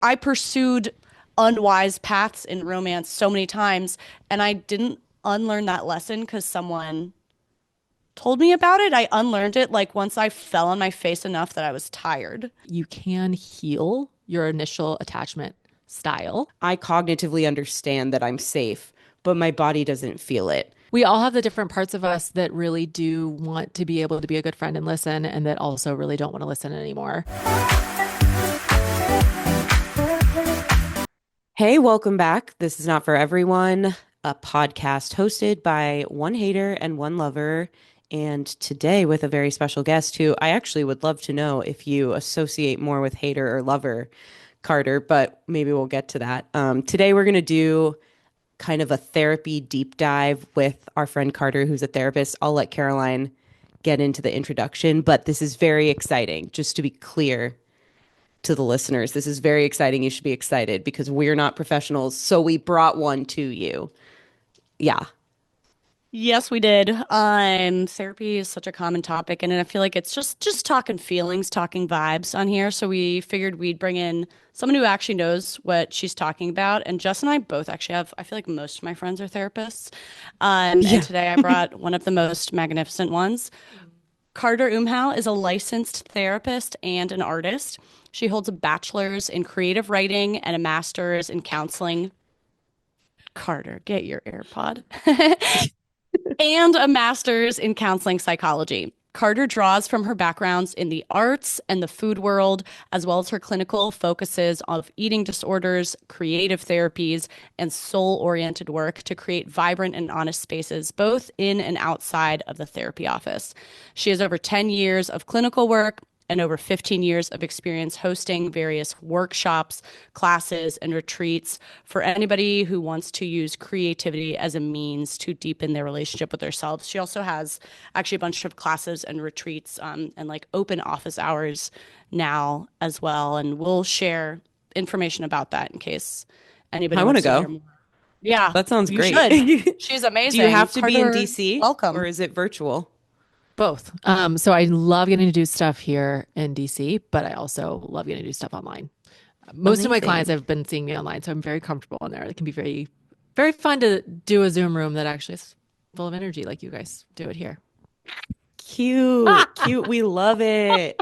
I pursued unwise paths in romance so many times, and I didn't unlearn that lesson because someone told me about it. I unlearned it like once I fell on my face enough that I was tired. You can heal your initial attachment style. I cognitively understand that I'm safe, but my body doesn't feel it. We all have the different parts of us that really do want to be able to be a good friend and listen, and that also really don't want to listen anymore. Hey, welcome back. This is Not For Everyone, a podcast hosted by one hater and one lover. And today with a very special guest who I actually would love to know if you associate more with hater or lover, Carter, but maybe we'll get to that. Today we're going to do kind of a therapy deep dive with our friend Carter, who's a therapist. I'll let Caroline get into the introduction, but this is very exciting. Just to be clear to the listeners, this is very exciting. You should be excited because we're not professionals, so we brought one to you. Yeah. Yes, we did. Therapy is such a common topic, and I feel like it's just talking feelings, talking vibes on here. So we figured we'd bring in someone who actually knows what she's talking about. And Jess and I both actually have, I feel like most of my friends are therapists. And Yeah. today I brought one of the most magnificent ones. Carter Umhau is a licensed therapist and an artist. She holds a bachelor's in creative writing and a master's in counseling. Carter, get your AirPod. And a master's in counseling psychology. Carter draws from her backgrounds in the arts and the food world, as well as her clinical focuses of eating disorders, creative therapies, and soul-oriented work to create vibrant and honest spaces, both in and outside of the therapy office. She has over 10 years of clinical work and over 15 years of experience hosting various workshops, classes, and retreats for anybody who wants to use creativity as a means to deepen their relationship with themselves. She also has actually a bunch of classes and retreats and like open office hours now as well. And we'll share information about that in case anybody I want to wants to go. hear more. Yeah, That sounds you great. should. She's Do you amazing. have to be in Carter, DC or welcome. is it virtual? Both. So I love getting to do stuff here in DC, but I also love getting to do stuff online. Most of my clients Amazing. have been seeing me online, so I'm very comfortable in there. It can be very, very fun to do a Zoom room that actually is full of energy, like you guys do it here. Cute. Cute. We love it.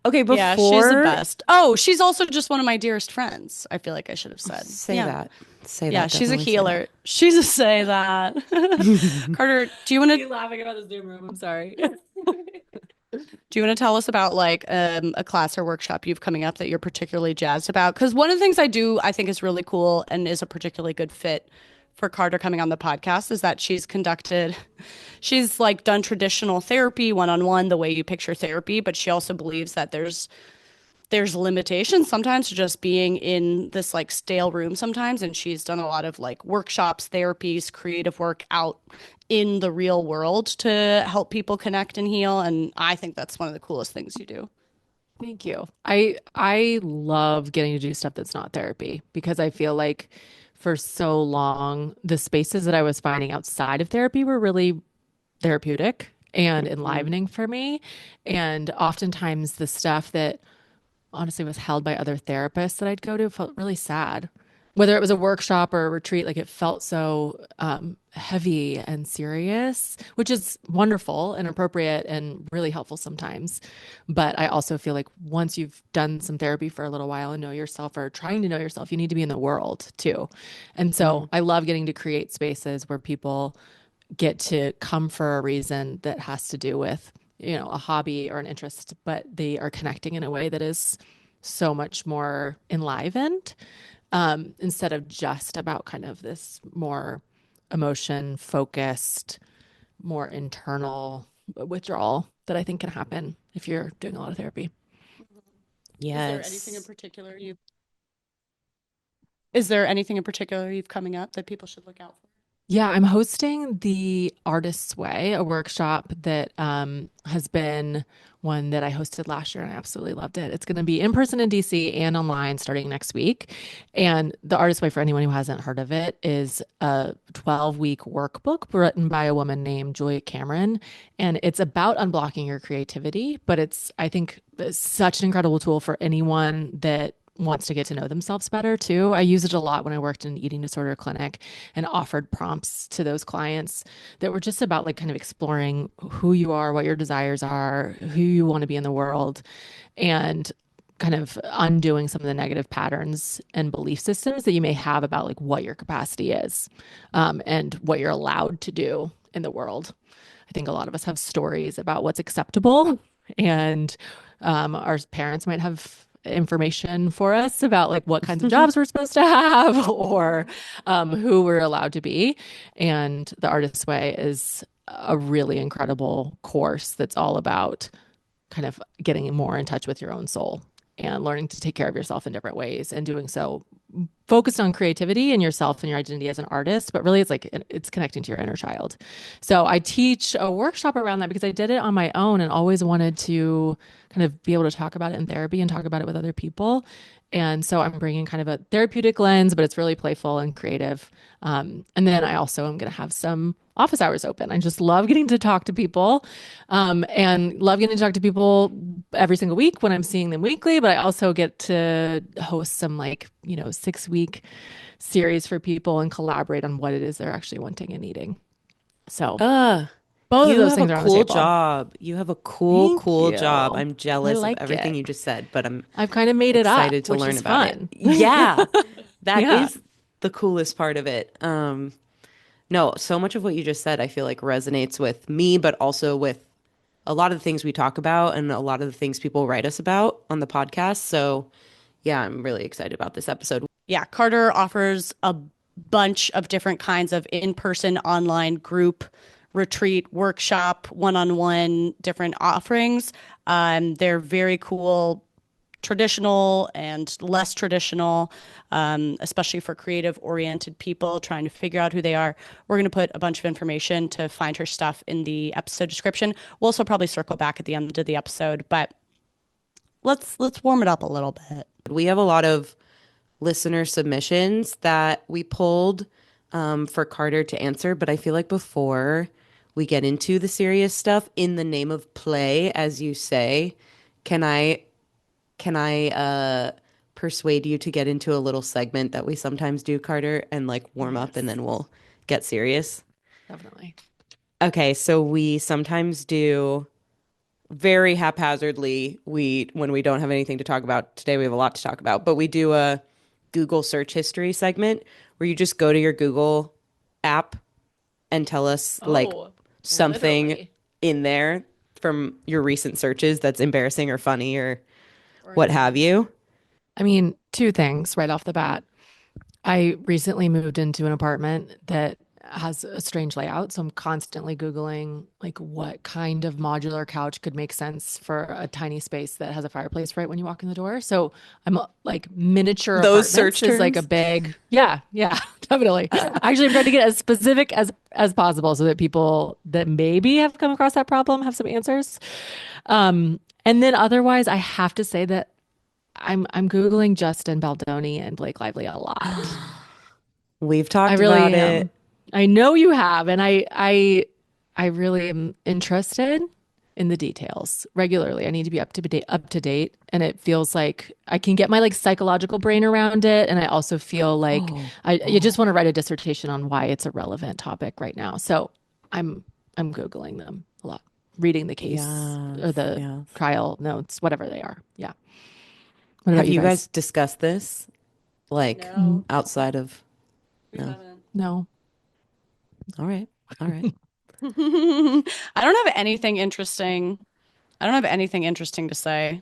Okay, Yeah, she's the before best. Oh, she's also just one of my dearest friends. I feel like I should have said. say Yeah. that. Say Yeah, that. she's a Definitely say healer. She's a say that. that. Carter, do you want to You laughing about the Zoom room? I'm sorry. tell us about like a class or workshop you've coming up that you're particularly jazzed about? Because one of the things I do I think is really cool and is a particularly good fit for Carter coming on the podcast is that she's like done traditional therapy one-on-one the way you picture therapy, but she also believes that there's limitations sometimes to just being in this like stale room sometimes. And she's done a lot of like workshops, therapies, creative work out in the real world to help people connect and heal. And I think that's one of the coolest things you do. Thank you. I love getting to do stuff that's not therapy because I feel like for so long the spaces that I was finding outside of therapy were really therapeutic and Mhm. enlivening for me. And oftentimes the stuff that honestly was held by other therapists that I'd go to felt really sad. Whether it was a workshop or a retreat, like it felt so heavy and serious, which is wonderful and appropriate and really helpful sometimes. But I also feel like once you've done some therapy for a little while and know yourself or trying to know yourself, you need to be in the world too. And so Mhm. I love getting to create spaces where people get to come for a reason that has to do with, a hobby or an interest, but they are connecting in a way that is so much more enlivened, instead of just about kind of this more emotion focused, more internal withdrawal that I think can happen if you're doing a lot of therapy. Is there anything in Yes. particular you Is there anything in particular you've coming up that people should look out for? Yeah, I'm hosting the Artist's Way, a workshop that has been one that I hosted last year and I absolutely loved it. It's going to be in person in DC and online starting next week. And the Artist's Way, for anyone who hasn't heard of it, is a 12-week workbook written by a woman named Julia Cameron. And it's about unblocking your creativity, but I think, it's such an incredible tool for anyone that wants to get to know themselves better too. I use it a lot when I worked in an eating disorder clinic and offered prompts to those clients that were just about like kind of exploring who you are, what your desires are, who you want to be in the world, and kind of undoing some of the negative patterns and belief systems that you may have about like what your capacity is, and what you're allowed to do in the world. I think a lot of us have stories about what's acceptable, and our parents might have information for us about like what kinds of jobs we're supposed to have or who we're allowed to be. And the Artist's Way is a really incredible course that's all about kind of getting more in touch with your own soul and learning to take care of yourself in different ways, and doing so focused on creativity and yourself and your identity as an artist, but really it's connecting to your inner child. So I teach a workshop around that because I did it on my own and always wanted to kind of be able to talk about it in therapy and talk about it with other people. And so I'm bringing kind of a therapeutic lens, but it's really playful and creative. And then I also am going to have some office hours open. I just love getting to talk to people, and love getting to talk to people every single week when I'm seeing them weekly. But I also get to host some 6-week series for people and collaborate on what it is they're actually wanting and needing. So both of You those have a things are on the cool table. job. You have a cool, Thank cool you. job. I'm I jealous of like everything it. you just said, but I'm I've kind of made it up, excited to which learn is about it. fun. Yeah, that Yeah. is the coolest part of it. No, so much of what you just said, I feel like resonates with me, but also with a lot of the things we talk about and a lot of the things people write us about on the podcast. So, yeah, I'm really excited about this episode. Yeah, Carter offers a bunch of different kinds of in-person, online, group, retreat, workshop, one-on-one, different offerings. They're very cool, traditional and less traditional, especially for creative-oriented people trying to figure out who they are. We're going to put a bunch of information to find her stuff in the episode description. We'll also probably circle back at the end of the episode, but let's warm it up a little bit. We have a lot of listener submissions that we pulled for Carter to answer. But I feel like before we get into the serious stuff, in the name of play, as you say, can I persuade you to get into a little segment that we sometimes do, Carter, and like warm up and then we'll get serious? Definitely. Okay, so we sometimes do very haphazardly, when we don't have anything to talk about. Today we have a lot to talk about, but we do a Google search history segment where you just go to your Google app and tell us like something literally. in there from your recent searches that's embarrassing or funny or Or what have you. I mean, two things right off the bat. I recently moved into an apartment that has a strange layout, so I'm constantly Googling like what kind of modular couch could make sense for a tiny space that has a fireplace right when you walk in the door. So I'm like miniature Those apartments search is like a terms? big, yeah, definitely. Actually, I'm trying to get as specific as possible so that people that maybe have come across that problem have some answers. And then otherwise, I have to say that I'm Googling Justin Baldoni and Blake Lively a lot. We've I talked really about am. it. I know you have, and I really am interested in the details regularly. I need to be up to date, and it feels like I can get my like psychological brain around it, and I also feel like I just want to write a dissertation on why it's a relevant topic right now. So I'm Googling them a lot, reading the case or Yes, the yes. trial notes, whatever they are. Yeah. What Have about you you guys? guys discussed this like No, outside of we no? haven't. No. All right. All right. I don't have anything interesting. I don't have anything interesting to say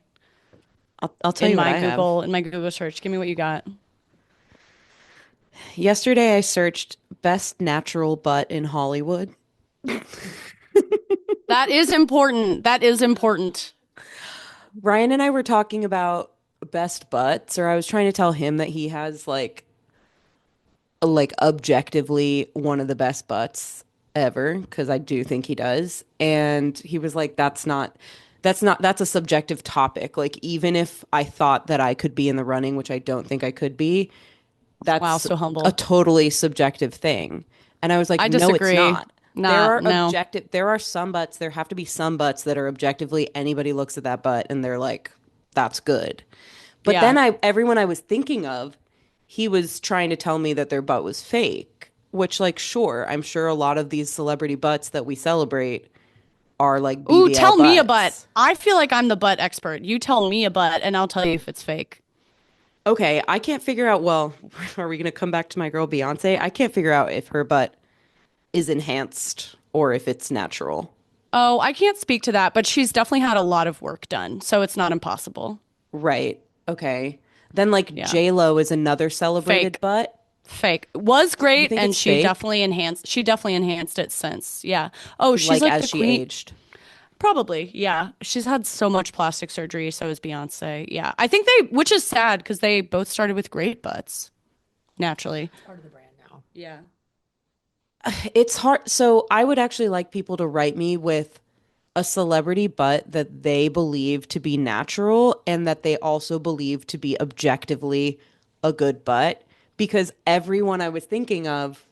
I'll tell you what I have. In my Google search. Give me what you got. Yesterday I searched best natural butt in Hollywood. That is important. That is important. Ryan and I were talking about best butts, or I was trying to tell him that he has like objectively one of the best butts ever, because I do think he does. And he was like, that's a subjective topic. Like, even if I thought that I could be in the running, which I don't think I could be, Wow, that's so a humble. totally subjective thing. And I was like, I no, it's disagree. not. Nah, no. There have to be some butts that are objectively, anybody looks at that butt and they're like, that's good. But Yeah. then everyone I was thinking of, he was trying to tell me that their butt was fake, which like sure, I'm sure a lot of these celebrity butts that we celebrate are like Ooh, BBL tell me a butt. butts. I feel like I'm the butt expert. You tell me a butt, and I'll tell you if it's fake. Okay, I can't figure out, well, are we going to come back to my girl Beyonce? I can't figure out if her butt is enhanced or if it's natural. Oh, I can't speak to that, but she's definitely had a lot of work done, so it's not impossible. Right. Okay. Then like Yeah. J-Lo is another celebrated Fake. butt. Fake. Was You great, think and it's fake? she definitely enhanced it since. Yeah. Oh, she's Like like as the she queen. aged. Probably. Yeah. She's had so much plastic surgery, so has Beyonce. Yeah. I think which is sad because they both started with great butts naturally. It's part of the brand now. Yeah. It's hard. So I would actually like people to write me with a celebrity butt that they believe to be natural and that they also believe to be objectively a good butt. Because everyone I was thinking of,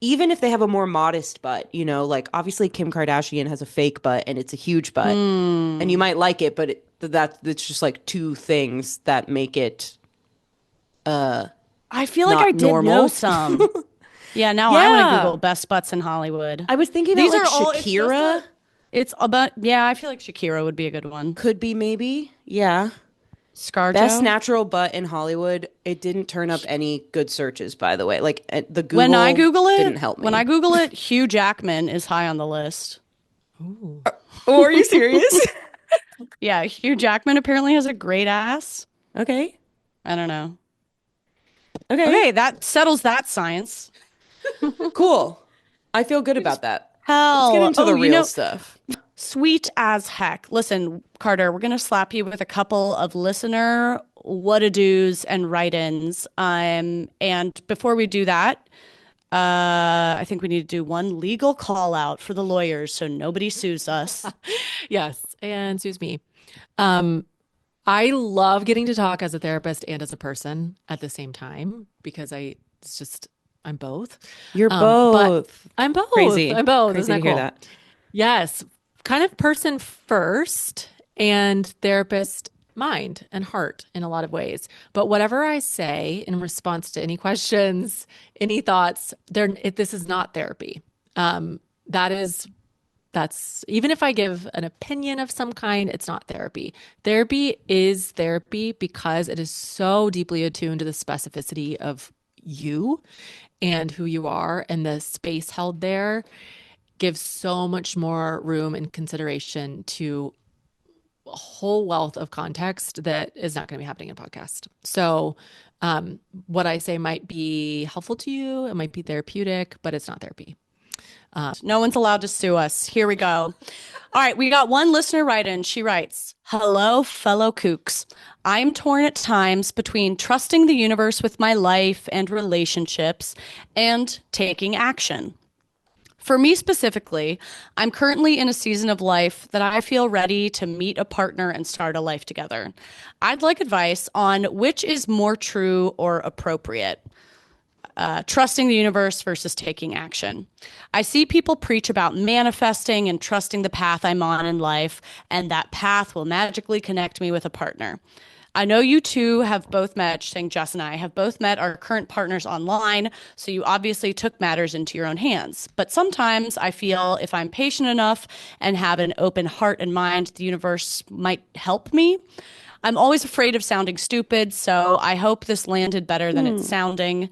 even if they have a more modest butt, you know, like obviously Kim Kardashian has a fake butt and it's a huge butt, and you Hmm. might like it, but it's just like two things that make it I feel like I not did know normal. some. Yeah, now I want to Yeah. Google best butts in Hollywood. I was thinking about These like are all, it's just Shakira it's about, yeah, I feel like Shakira would be a good one. could be maybe. Yeah. Best Scarjo. natural butt in Hollywood. It didn't turn up any good searches, by the way. Like the When I Google Google didn't it, help when I me. Google it, Hugh Jackman is high on the list. Ooh. Oh, are you serious? Yeah, Hugh Jackman apparently has a great ass. Okay. I don't know. Okay. Okay, that settles that science. Cool. I feel good about that. Let's get Hell. into Oh, the real stuff. sweet as heck. Listen, Carter, we're going to slap you with a couple of listener what-to-dos and write-ins. And before we do that, I think we need to do one legal call out for the lawyers so nobody sues us. Yes, and excuse me. Um, I love getting to talk as a therapist and as a person at the same time because it's just I'm both. You're But both I'm both. crazy. I'm both. Isn't Crazy to that hear cool? that. Yes, kind of person first and therapist mind and heart in a lot of ways. But whatever I say in response to any questions, any thoughts, this is not therapy. Um, that is that's even if I give an opinion of some kind, it's not therapy. Therapy is therapy because it is so deeply attuned to the specificity of you and who you are, and the space held there gives so much more room and consideration to a whole wealth of context that is not going to be happening in a podcast. So, what I say might be helpful to you, it might be therapeutic, but it's not therapy. No one's allowed to sue us. Here we go. All right, we got one listener write in. She writes, "Hello, fellow kooks. I'm torn at times between trusting the universe with my life and relationships and taking action. For me specifically, I'm currently in a season of life that I feel ready to meet a partner and start a life together. I'd like advice on which is more true or appropriate. Trusting the universe versus taking action. I see people preach about manifesting and trusting the path I'm on in life, and that path will magically connect me with a partner. I know you two have both met, saying Jess and I have both met our current partners online, so you obviously took matters into your own hands. But sometimes I feel if I'm patient enough and have an open heart and mind, the universe might help me. I'm always afraid of sounding stupid, so I hope this landed better than it's sounding.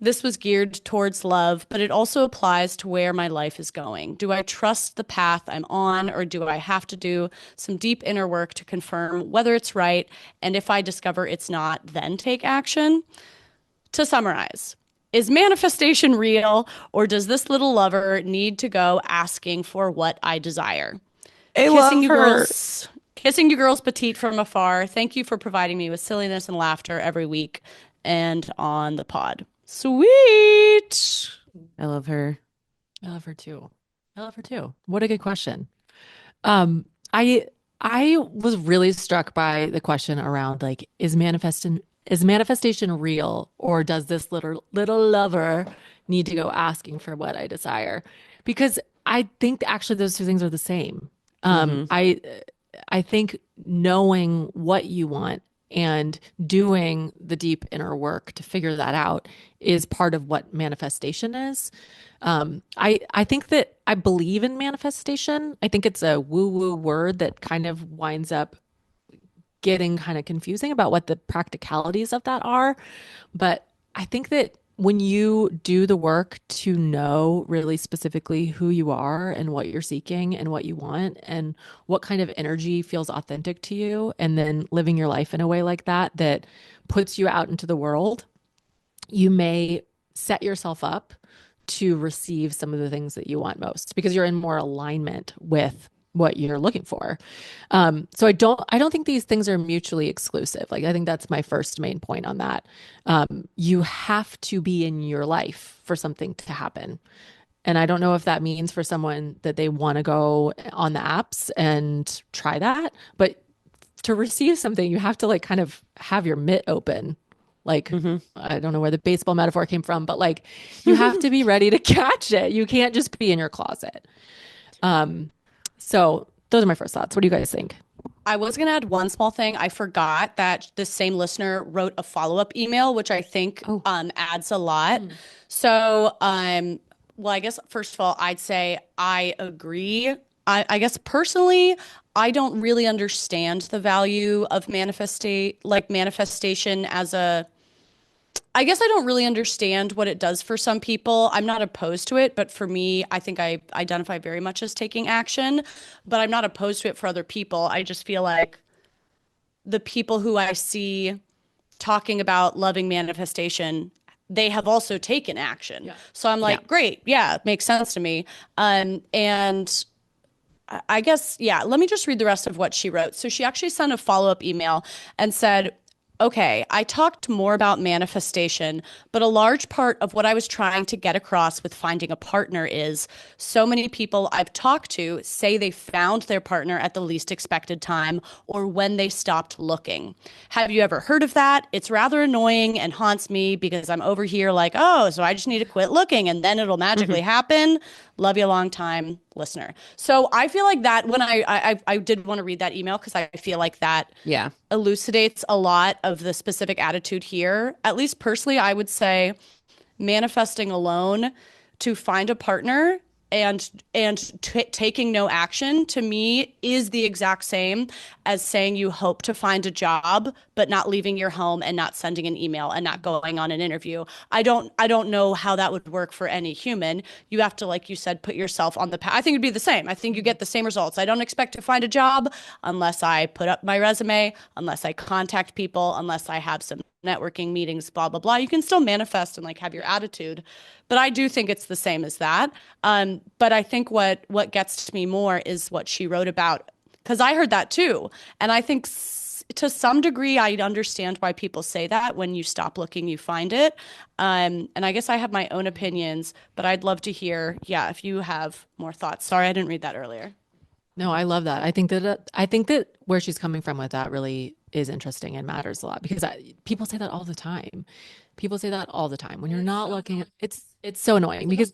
This was geared towards love, but it also applies to where my life is going. Do I trust the path I'm on, or do I have to do some deep inner work to confirm whether it's right? And if I discover it's not, then take action? To summarize, is manifestation real, or does this little lover need to go asking for what I desire? I Kissing love you her. girls. Kissing you girls petite from afar. Thank you for providing me with silliness and laughter every week and on the pod. Sweet. I love her. I love her too. I love her too. What a good question. Um, I I was really struck by the question around like, is manifestation real, or does this little lover need to go asking for what I desire? Because I think actually those two things are the same. Hmm. I think knowing what you want And doing the deep inner work to figure that out is part of what manifestation is. I think that I believe in manifestation. I think it's a woo-woo word that kind of winds up getting kind of confusing about what the practicalities of that are. But I think that when you do the work to know really specifically who you are and what you're seeking and what you want and what kind of energy feels authentic to you, and then living your life in a way like that, that puts you out into the world, you may set yourself up to receive some of the things that you want most because you're in more alignment with what you're looking for. So I don't think these things are mutually exclusive. Like, I think that's my first main point on that. You have to be in your life for something to happen. And I don't know if that means for someone that they want to go on the apps and try that, but to receive something, you have to like kind of have your mitt open. Like, I don't know where the baseball metaphor came from, but like you have to be ready to catch it. You can't just be in your closet. So those are my first thoughts. What do you guys think? I was going to add one small thing. I forgot that the same listener wrote a follow-up email, which I think adds a lot. So, well, I guess first of all, I'd say I agree. I guess personally, I don't really understand the value of manifestation as a I guess I don't really understand what it does for some people. I'm not opposed to it, but for me, I think I identify very much as taking action, but I'm not opposed to it for other people. I just feel like the people who I see talking about loving manifestation, they have also taken action. Yeah. So I'm like, great. Yeah, it makes sense to me. And I guess, yeah, let me just read the rest of what she wrote. So she actually sent a follow-up email and said, okay, I talked more about manifestation, but a large part of what I was trying to get across with finding a partner is so many people I've talked to say they found their partner at the least expected time or when they stopped looking. Have you ever heard of that? It's rather annoying and haunts me because I'm over here like, oh, so I just need to quit looking and then it'll magically happen. Love you a long time, listener. So I feel like that when I did want to read that email because I feel like that elucidates a lot of the specific attitude here. At least personally, I would say manifesting alone to find a partner and taking no action to me is the exact same as saying you hope to find a job but not leaving your home and not sending an email and not going on an interview. I don't know how that would work for any human. You have to, like you said, put yourself on the path. I think it'd be the same. I think you get the same results. I don't expect to find a job unless I put up my resume, unless I contact people, unless I have some networking meetings, blah, blah, blah. You can still manifest and like have your attitude. But I do think it's the same as that. But I think what gets me more is what she wrote about, because I heard that too. And I think to some degree, I understand why people say that when you stop looking, you find it. And I guess I have my own opinions, but I'd love to hear, if you have more thoughts. Sorry, I didn't read that earlier. No, I love that. I think that where she's coming from with that really is interesting and matters a lot because people say that all the time. People say that all the time when you're not looking. It's so annoying because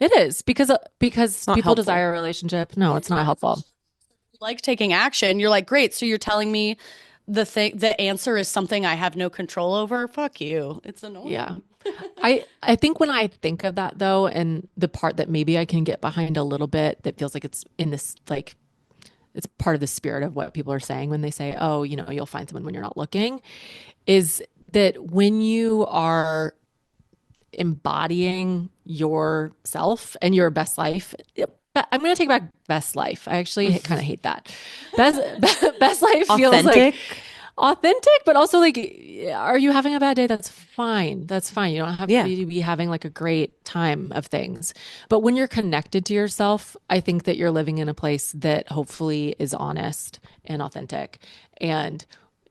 it is because people helpful. desire a relationship. No, it's not helpful. Like taking action, you're like, great. So you're telling me the answer is something I have no control over? Fuck you. It's annoying. Yeah. I think when I think of that though, and the part that maybe I can get behind a little bit that feels like it's in this, like it's part of the spirit of what people are saying when they say, oh, you'll find someone when you're not looking, is that when you are embodying yourself and your best life, I'm going to take back best life. I actually kind of hate that. Best life feels like authentic, but also like, are you having a bad day? That's fine. That's fine. You don't have to be having like a great time of things. But when you're connected to yourself, I think that you're living in a place that hopefully is honest and authentic. And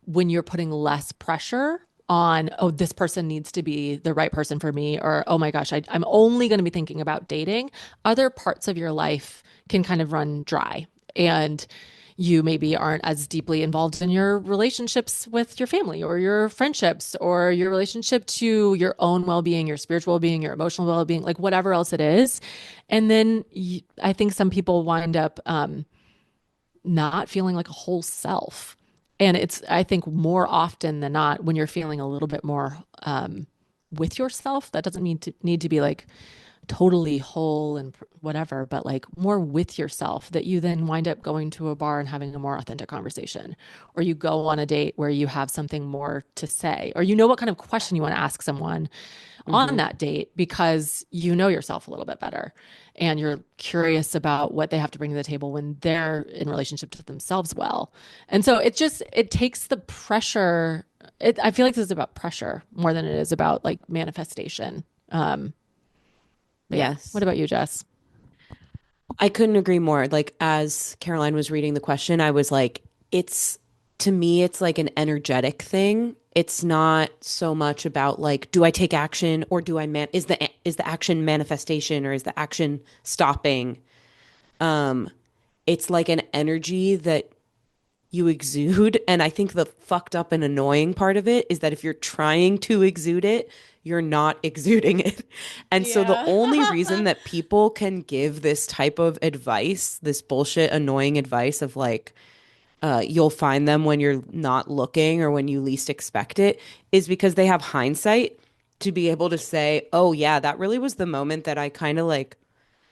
when you're putting less pressure on, oh, this person needs to be the right person for me, or, oh my gosh, I'm only going to be thinking about dating, other parts of your life can kind of run dry. And you maybe aren't as deeply involved in your relationships with your family or your friendships or your relationship to your own well-being, your spiritual well-being, your emotional well-being, like whatever else it is. And then I think some people wind up not feeling like a whole self. And it's, I think, more often than not, when you're feeling a little bit more with yourself, that doesn't need to be like totally whole and whatever, but like more with yourself, that you then wind up going to a bar and having a more authentic conversation, or you go on a date where you have something more to say, or you know what kind of question you want to ask someone on that date because you know yourself a little bit better and you're curious about what they have to bring to the table when they're in relationship to themselves well. And so it takes the pressure. I feel like this is about pressure more than it is about like manifestation. But yeah. Yes. What about you, Jess? I couldn't agree more. Like, as Caroline was reading the question, I was like, to me, it's like an energetic thing. It's not so much about like, do I take action or do I is the action manifestation or is the action stopping? It's like an energy that you exude. And I think the fucked up and annoying part of it is that if you're trying to exude it, you're not exuding it. And so the only reason Yeah. that people can give this type of advice, this bullshit, annoying advice of like, you'll find them when you're not looking or when you least expect it, is because they have hindsight to be able to say, oh, yeah, that really was the moment that I kind of like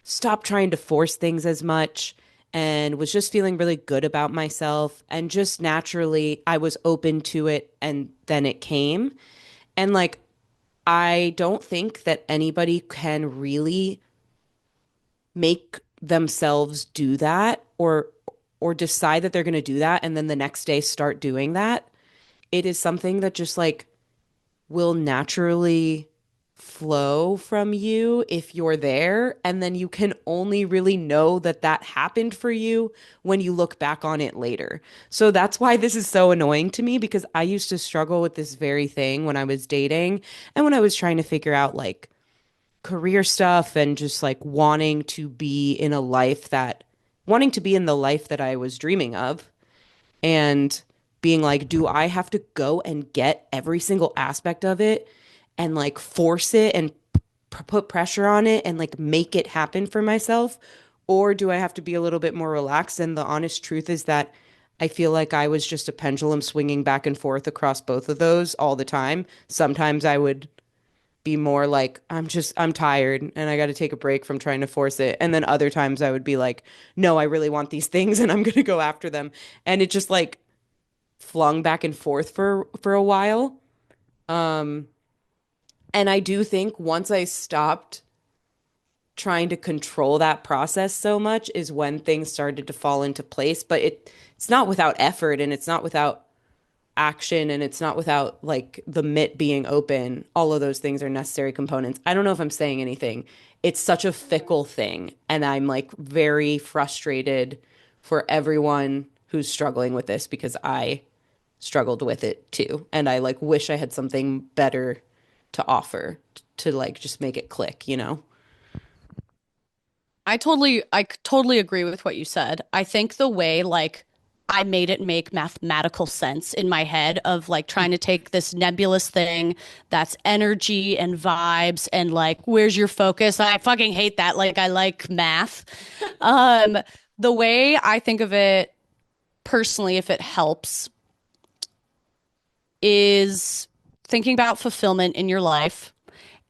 stopped trying to force things as much and was just feeling really good about myself. And just naturally, I was open to it. And then it came. And like, I don't think that anybody can really make themselves do that or decide that they're going to do that and then the next day start doing that. It is something that just like will naturally flow from you if you're there, and then you can only really know that that happened for you when you look back on it later. So that's why this is so annoying to me, because I used to struggle with this very thing when I was dating and when I was trying to figure out like career stuff and just like wanting to be in the life that I was dreaming of, and being like, do I have to go and get every single aspect of it and like force it and put pressure on it and like make it happen for myself? Or do I have to be a little bit more relaxed? And the honest truth is that I feel like I was just a pendulum swinging back and forth across both of those all the time. Sometimes I would be more like, I'm tired and I got to take a break from trying to force it. And then other times I would be like, no, I really want these things and I'm going to go after them. And it just like flung back and forth for a while. Um, and I do think once I stopped trying to control that process so much is when things started to fall into place. But it's not without effort, and it's not without action, and it's not without like the mitt being open. All of those things are necessary components. I don't know if I'm saying anything. It's such a fickle thing, and I'm like very frustrated for everyone who's struggling with this, because I struggled with it too, and I like wish I had something better to offer to like just make it click, you know? I totally agree with what you said. I think the way like I made it make mathematical sense in my head of like trying to take this nebulous thing that's energy and vibes and like where's your focus? I fucking hate that. Like I like math. Um, the way I think of it personally, if it helps, is thinking about fulfillment in your life.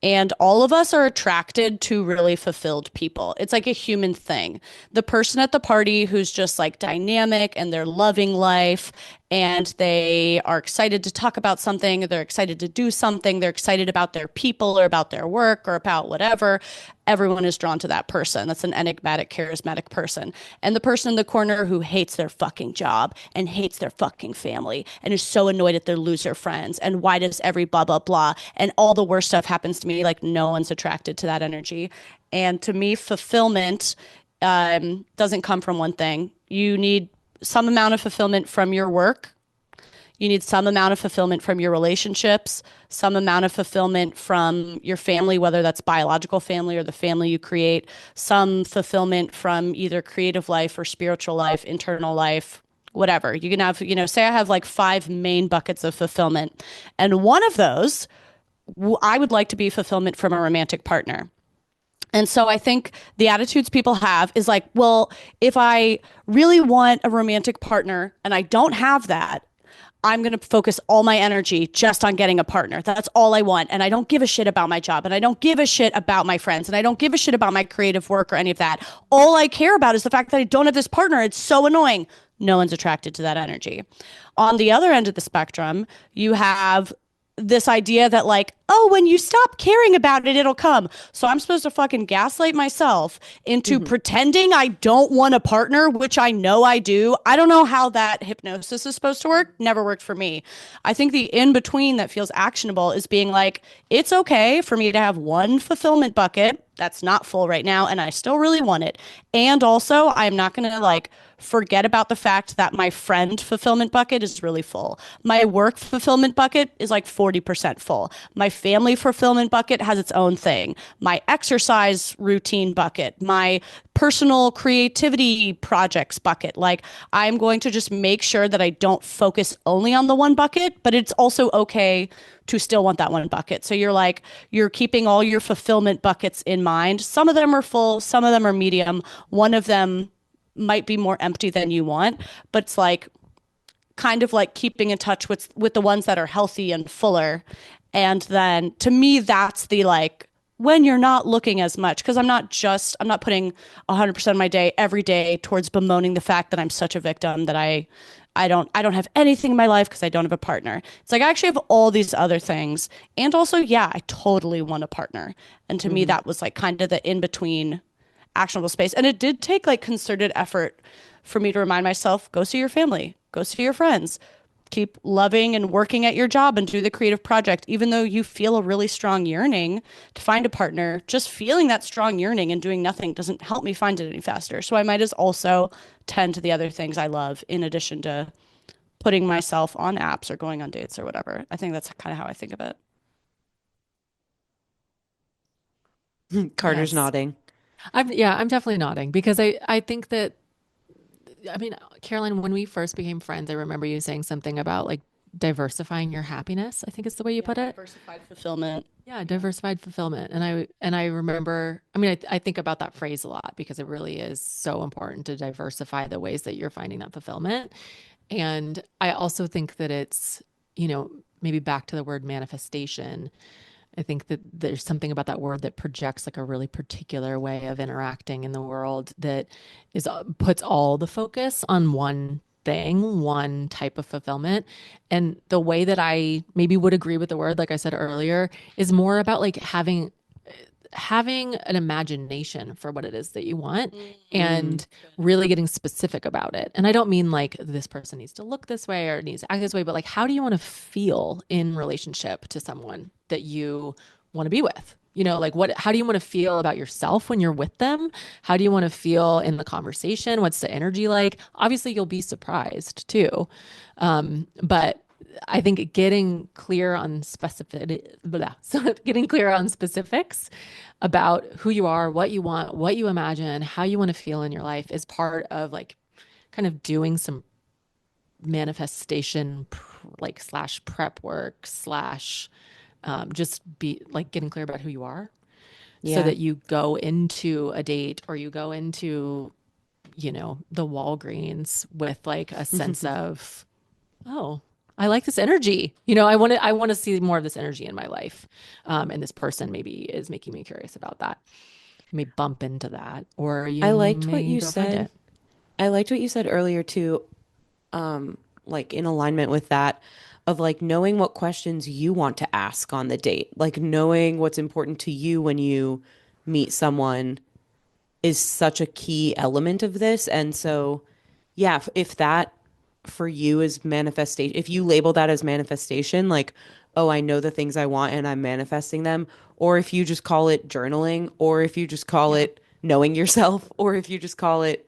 And all of us are attracted to really fulfilled people. It's like a human thing. The person at the party who's just like dynamic and they're loving life and they are excited to talk about something, they're excited to do something, they're excited about their people or about their work or about whatever. Everyone is drawn to that person. That's an enigmatic, charismatic person. And the person in the corner who hates their fucking job and hates their fucking family and is so annoyed at their loser friends and why does every blah, blah, blah, and all the worst stuff happens to me, like no one's attracted to that energy. And to me, fulfillment doesn't come from one thing. You need some amount of fulfillment from your work. You need some amount of fulfillment from your relationships, some amount of fulfillment from your family, whether that's biological family or the family you create, some fulfillment from either creative life or spiritual life, internal life, whatever. You can have, say I have like five main buckets of fulfillment. And one of those, I would like to be fulfillment from a romantic partner. And so I think the attitudes people have is like, well, if I really want a romantic partner and I don't have that, I'm going to focus all my energy just on getting a partner. That's all I want. And I don't give a shit about my job. And I don't give a shit about my friends. And I don't give a shit about my creative work or any of that. All I care about is the fact that I don't have this partner. It's so annoying. No one's attracted to that energy. On the other end of the spectrum, you have this idea that like, oh, when you stop caring about it, it'll come. So I'm supposed to fucking gaslight myself into pretending I don't want a partner, which I know I do. I don't know how that hypnosis is supposed to work. Never worked for me. I think the in between that feels actionable is being like, it's okay for me to have one fulfillment bucket that's not full right now, and I still really want it. And also, I'm not going to like forget about the fact that my friend fulfillment bucket is really full. My work fulfillment bucket is like 40% full. My family fulfillment bucket has its own thing. My exercise routine bucket, my personal creativity projects bucket. Like, I'm going to just make sure that I don't focus only on the one bucket, but it's also okay to still want that one bucket. So you're like, you're keeping all your fulfillment buckets in mind. Some of them are full, some of them are medium. One of them might be more empty than you want, but it's like kind of like keeping in touch with the ones that are healthy and fuller. And then to me, that's the like when you're not looking as much, because I'm not putting 100% of my day every day towards bemoaning the fact that I'm such a victim that I don't have anything in my life because I don't have a partner. It's like I actually have all these other things. And also, yeah, I totally want a partner. And to me, that was like kind of the in between actionable space. And it did take like concerted effort for me to remind myself, go see your family, go see your friends, keep loving and working at your job and do the creative project, even though you feel a really strong yearning to find a partner. Just feeling that strong yearning and doing nothing doesn't help me find it any faster. So I might as also tend to the other things I love in addition to putting myself on apps or going on dates or whatever. I think that's kind of how I think of it. Carter's Yes. nodding. I'm definitely nodding because I think that I mean, Caroline, when we first became friends, I remember you saying something about like diversifying your happiness, I think is the way you Yeah, put it. diversified fulfillment. Yeah, Yeah. diversified fulfillment. And I remember, I mean, I think about that phrase a lot because it really is so important to diversify the ways that you're finding that fulfillment. And I also think that it's, maybe back to the word manifestation. I think that there's something about that word that projects like a really particular way of interacting in the world that is puts all the focus on one thing, one type of fulfillment. And the way that I maybe would agree with the word, like I said earlier, is more about like having an imagination for what it is that you want Mm. and really getting specific about it. And I don't mean like this person needs to look this way or needs to act this way, but like how do you want to feel in relationship to someone that you want to be with? Like how do you want to feel about yourself when you're with them? How do you want to feel in the conversation? What's the energy like? Obviously, you'll be surprised too. But I think getting clear on so getting clear on specifics about who you are, what you want, what you imagine, how you want to feel in your life is part of like kind of doing some manifestation like slash prep work slash just be like getting clear about who you are so Yeah. that you go into a date or you go into, the Walgreens with like a sense of, oh, I like this energy. I want to see more of this energy in my life. And this person maybe is making me curious about that. You may bump into that or I you liked what may you go find said. it. I liked what you said earlier too, like in alignment with that of like knowing what questions you want to ask on the date, like knowing what's important to you when you meet someone is such a key element of this. And so, yeah, if that for you is manifestation, if you label that as manifestation, like, oh, I know the things I want and I'm manifesting them, or if you just call it journaling, or if you just call Yeah. it knowing yourself, or if you just call it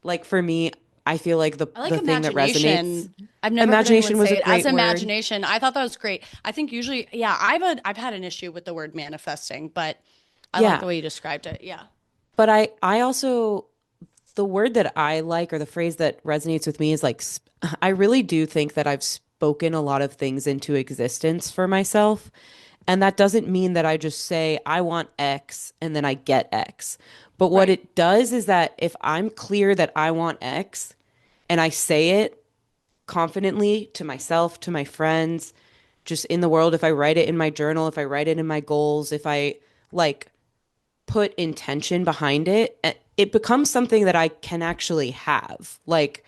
like for me, I feel like the I like the thing that resonates. imagination. I've never heard anyone Imagination was say a it as great word. imagination. I thought that was great. I think usually, yeah, I've had an issue with the word manifesting, but I like Yeah, the way you described it. Yeah. but I also the word that I like or the phrase that resonates with me is like I really do think that I've spoken a lot of things into existence for myself. And that doesn't mean that I just say I want X and then I get X. But what Right. it does is that if I'm clear that I want X and I say it confidently to myself, to my friends, just in the world. If I write it in my journal, if I write it in my goals, if I like put intention behind it, it becomes something that I can actually have. Like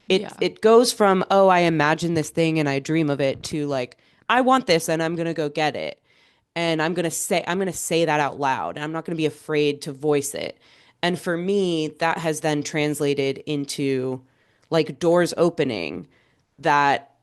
it Yeah. it goes from, oh, I imagine this thing and I dream of it to like, I want this and I'm gonna go get it. And I'm gonna say that out loud. And I'm not gonna be afraid to voice it. And for me, that has then translated into like doors opening that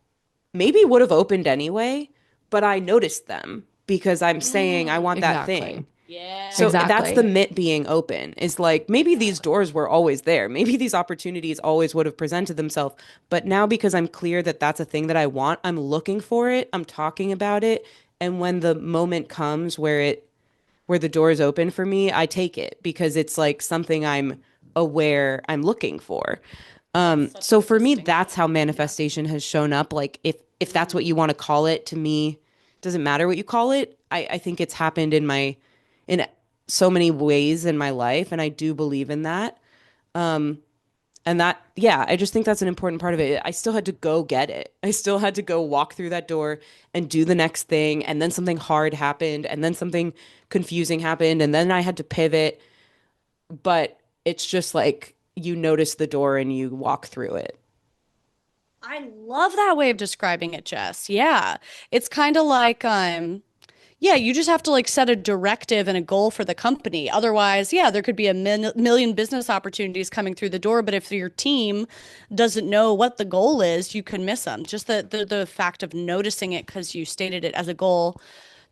maybe would have opened anyway, but I noticed them because I'm saying I want that Exactly. thing. Yeah. So that's the Exactly. myth being open is like maybe these doors were always there. Maybe these opportunities always would have presented themselves. But now because I'm clear that that's a thing that I want, I'm looking for it, I'm talking about it. And when the moment comes where the door is open for me, I take it because it's like something I'm aware I'm looking for. That's such a So good for me, that's how distinction. Yeah. manifestation has shown up. Like if that's what you want to call it, to me, doesn't matter what you call it. I think it's happened in so many ways in my life, and I do believe in that. And that, yeah, I just think that's an important part of it. I still had to go get it. I still had to go walk through that door and do the next thing, and then something hard happened, and then something confusing happened, and then I had to pivot. But it's just like you notice the door and you walk through it. I love that way of describing it, Jess. Yeah. It's kind of like yeah, you just have to like set a directive and a goal for the company. Otherwise, yeah, there could be a million business opportunities coming through the door, but if your team doesn't know what the goal is, you can miss them. Just the fact of noticing it because you stated it as a goal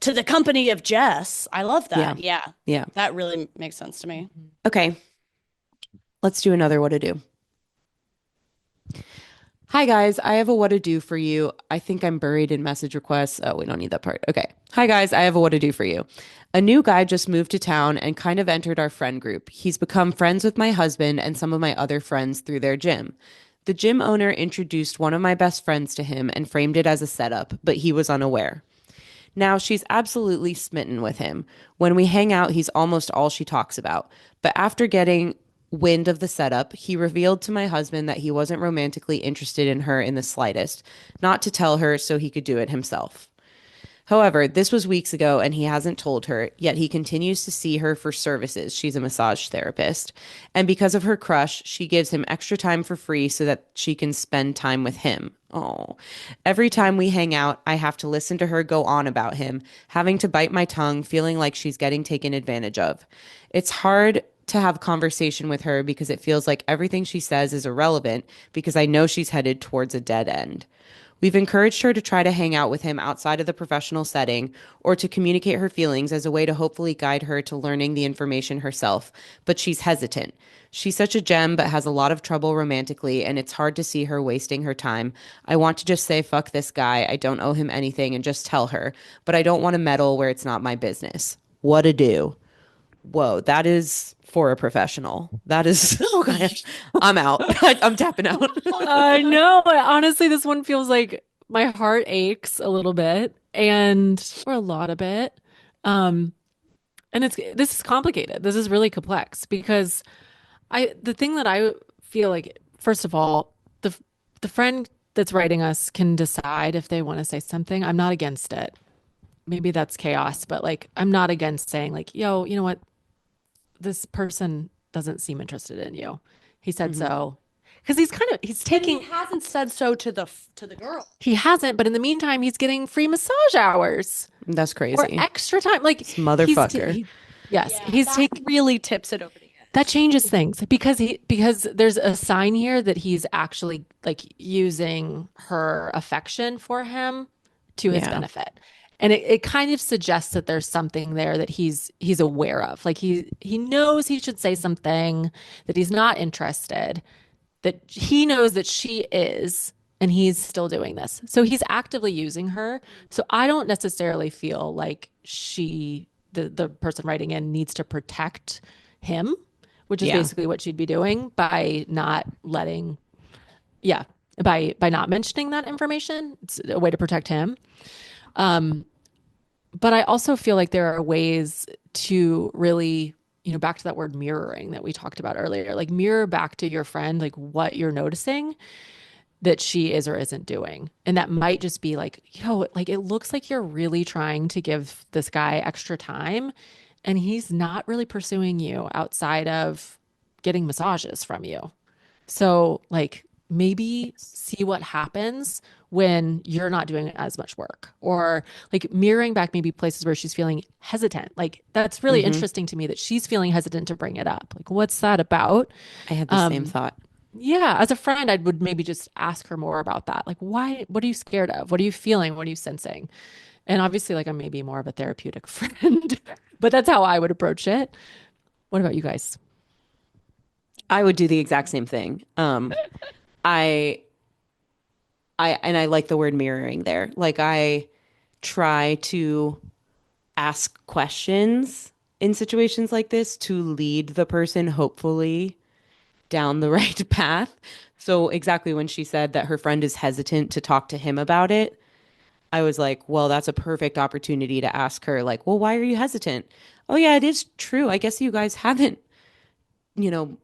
to the company of Jess. I love Yeah. that. Yeah. Yeah. That really makes sense to me. Okay. Let's do another what to do. Hi guys, I have a what to do for you. I think I'm buried in message requests. Oh, we don't need that part. Okay. Hi guys, I have a what to do for you. A new guy just moved to town and kind of entered our friend group. He's become friends with my husband and some of my other friends through their gym. The gym owner introduced one of my best friends to him and framed it as a setup, but he was unaware. Now, she's absolutely smitten with him. When we hang out, he's almost all she talks about. But after getting wind of the setup, he revealed to my husband that he wasn't romantically interested in her in the slightest, not to tell her so he could do it himself. However, this was weeks ago and he hasn't told her, yet he continues to see her for services. She's a massage therapist. And because of her crush, she gives him extra time for free so that she can spend time with him. Oh, every time we hang out, I have to listen to her go on about him, having to bite my tongue, feeling like she's getting taken advantage of. It's hard to have conversation with her because it feels like everything she says is irrelevant because I know she's headed towards a dead end. We've encouraged her to try to hang out with him outside of the professional setting or to communicate her feelings as a way to hopefully guide her to learning the information herself, but she's hesitant. She's such a gem, but has a lot of trouble romantically, and it's hard to see her wasting her time. I want to just say, fuck this guy. I don't owe him anything and just tell her, but I don't want to meddle where it's not my business. What to do? Whoa, that is for a professional. That is, okay. I'm out. I'm tapping out. I know. Honestly, this one feels like my heart aches a little bit or a lot of bit. Um, and this is complicated. This is really complex because the thing that I feel like, first of all, the friend that's writing us can decide if they want to say something. I'm not against it. Maybe that's chaos, but like I'm not against saying like, yo, you know what? This person doesn't seem interested in you. He said Mhm. so. Because he's And he taking, hasn't said so to the girl. he hasn't, but in the meantime, he's getting free massage hours That's or crazy. extra time. Like This motherfucker. yes, Yeah, he's that taking, really tips it over the that edge. changes things because there's a sign here that he's actually like using her affection for him to his Yeah. benefit. And it kind of suggests that there's something there that he's aware of. Like he knows he should say something, that he's not interested, that he knows that she is, and he's still doing this. So he's actively using her. So I don't necessarily feel like the person writing in needs to protect him, which is Yeah. basically what she'd be doing by not letting, yeah, by not mentioning that information. It's a way to protect him. Um, but I also feel like there are ways to really, back to that word mirroring that we talked about earlier, like mirror back to your friend, like what you're noticing that she is or isn't doing. And that might just be like, yo, like it looks like you're really trying to give this guy extra time and he's not really pursuing you outside of getting massages from you. So, like, maybe see what happens when you're not doing as much work, or like mirroring back maybe places where she's feeling hesitant. Like, that's really Mm-hmm. interesting to me that she's feeling hesitant to bring it up. Like, what's that about? I had the same Um, thought. yeah, as a friend, I would maybe just ask her more about that. Like, why, what are you scared of? What are you feeling? What are you sensing? And obviously, like, I'm maybe more of a therapeutic friend, but that's how I would approach it. What about you guys? I would do the exact same thing. I and I like the word mirroring there. Like I try to ask questions in situations like this to lead the person hopefully down the right path. So exactly when she said that her friend is hesitant to talk to him about it, I was like, well, that's a perfect opportunity to ask her like, well, why are you hesitant? Oh yeah, it is true. I guess you guys haven't,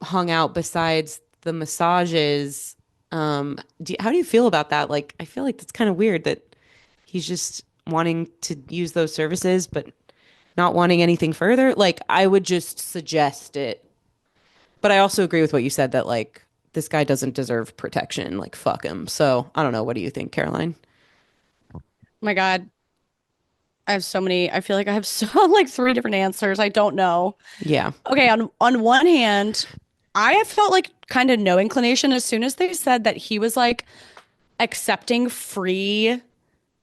hung out besides the massages. How do you feel about that? Like, I feel like that's kind of weird that he's just wanting to use those services, but not wanting anything further. Like, I would just suggest it. But I also agree with what you said that, like, this guy doesn't deserve protection. Like, fuck him. So, I don't know. What do you think, Caroline? My God, I have so many. I feel like I have so like three different answers. I don't know. Yeah. Okay, on one hand, I have felt like kind of no inclination as soon as they said that he was like accepting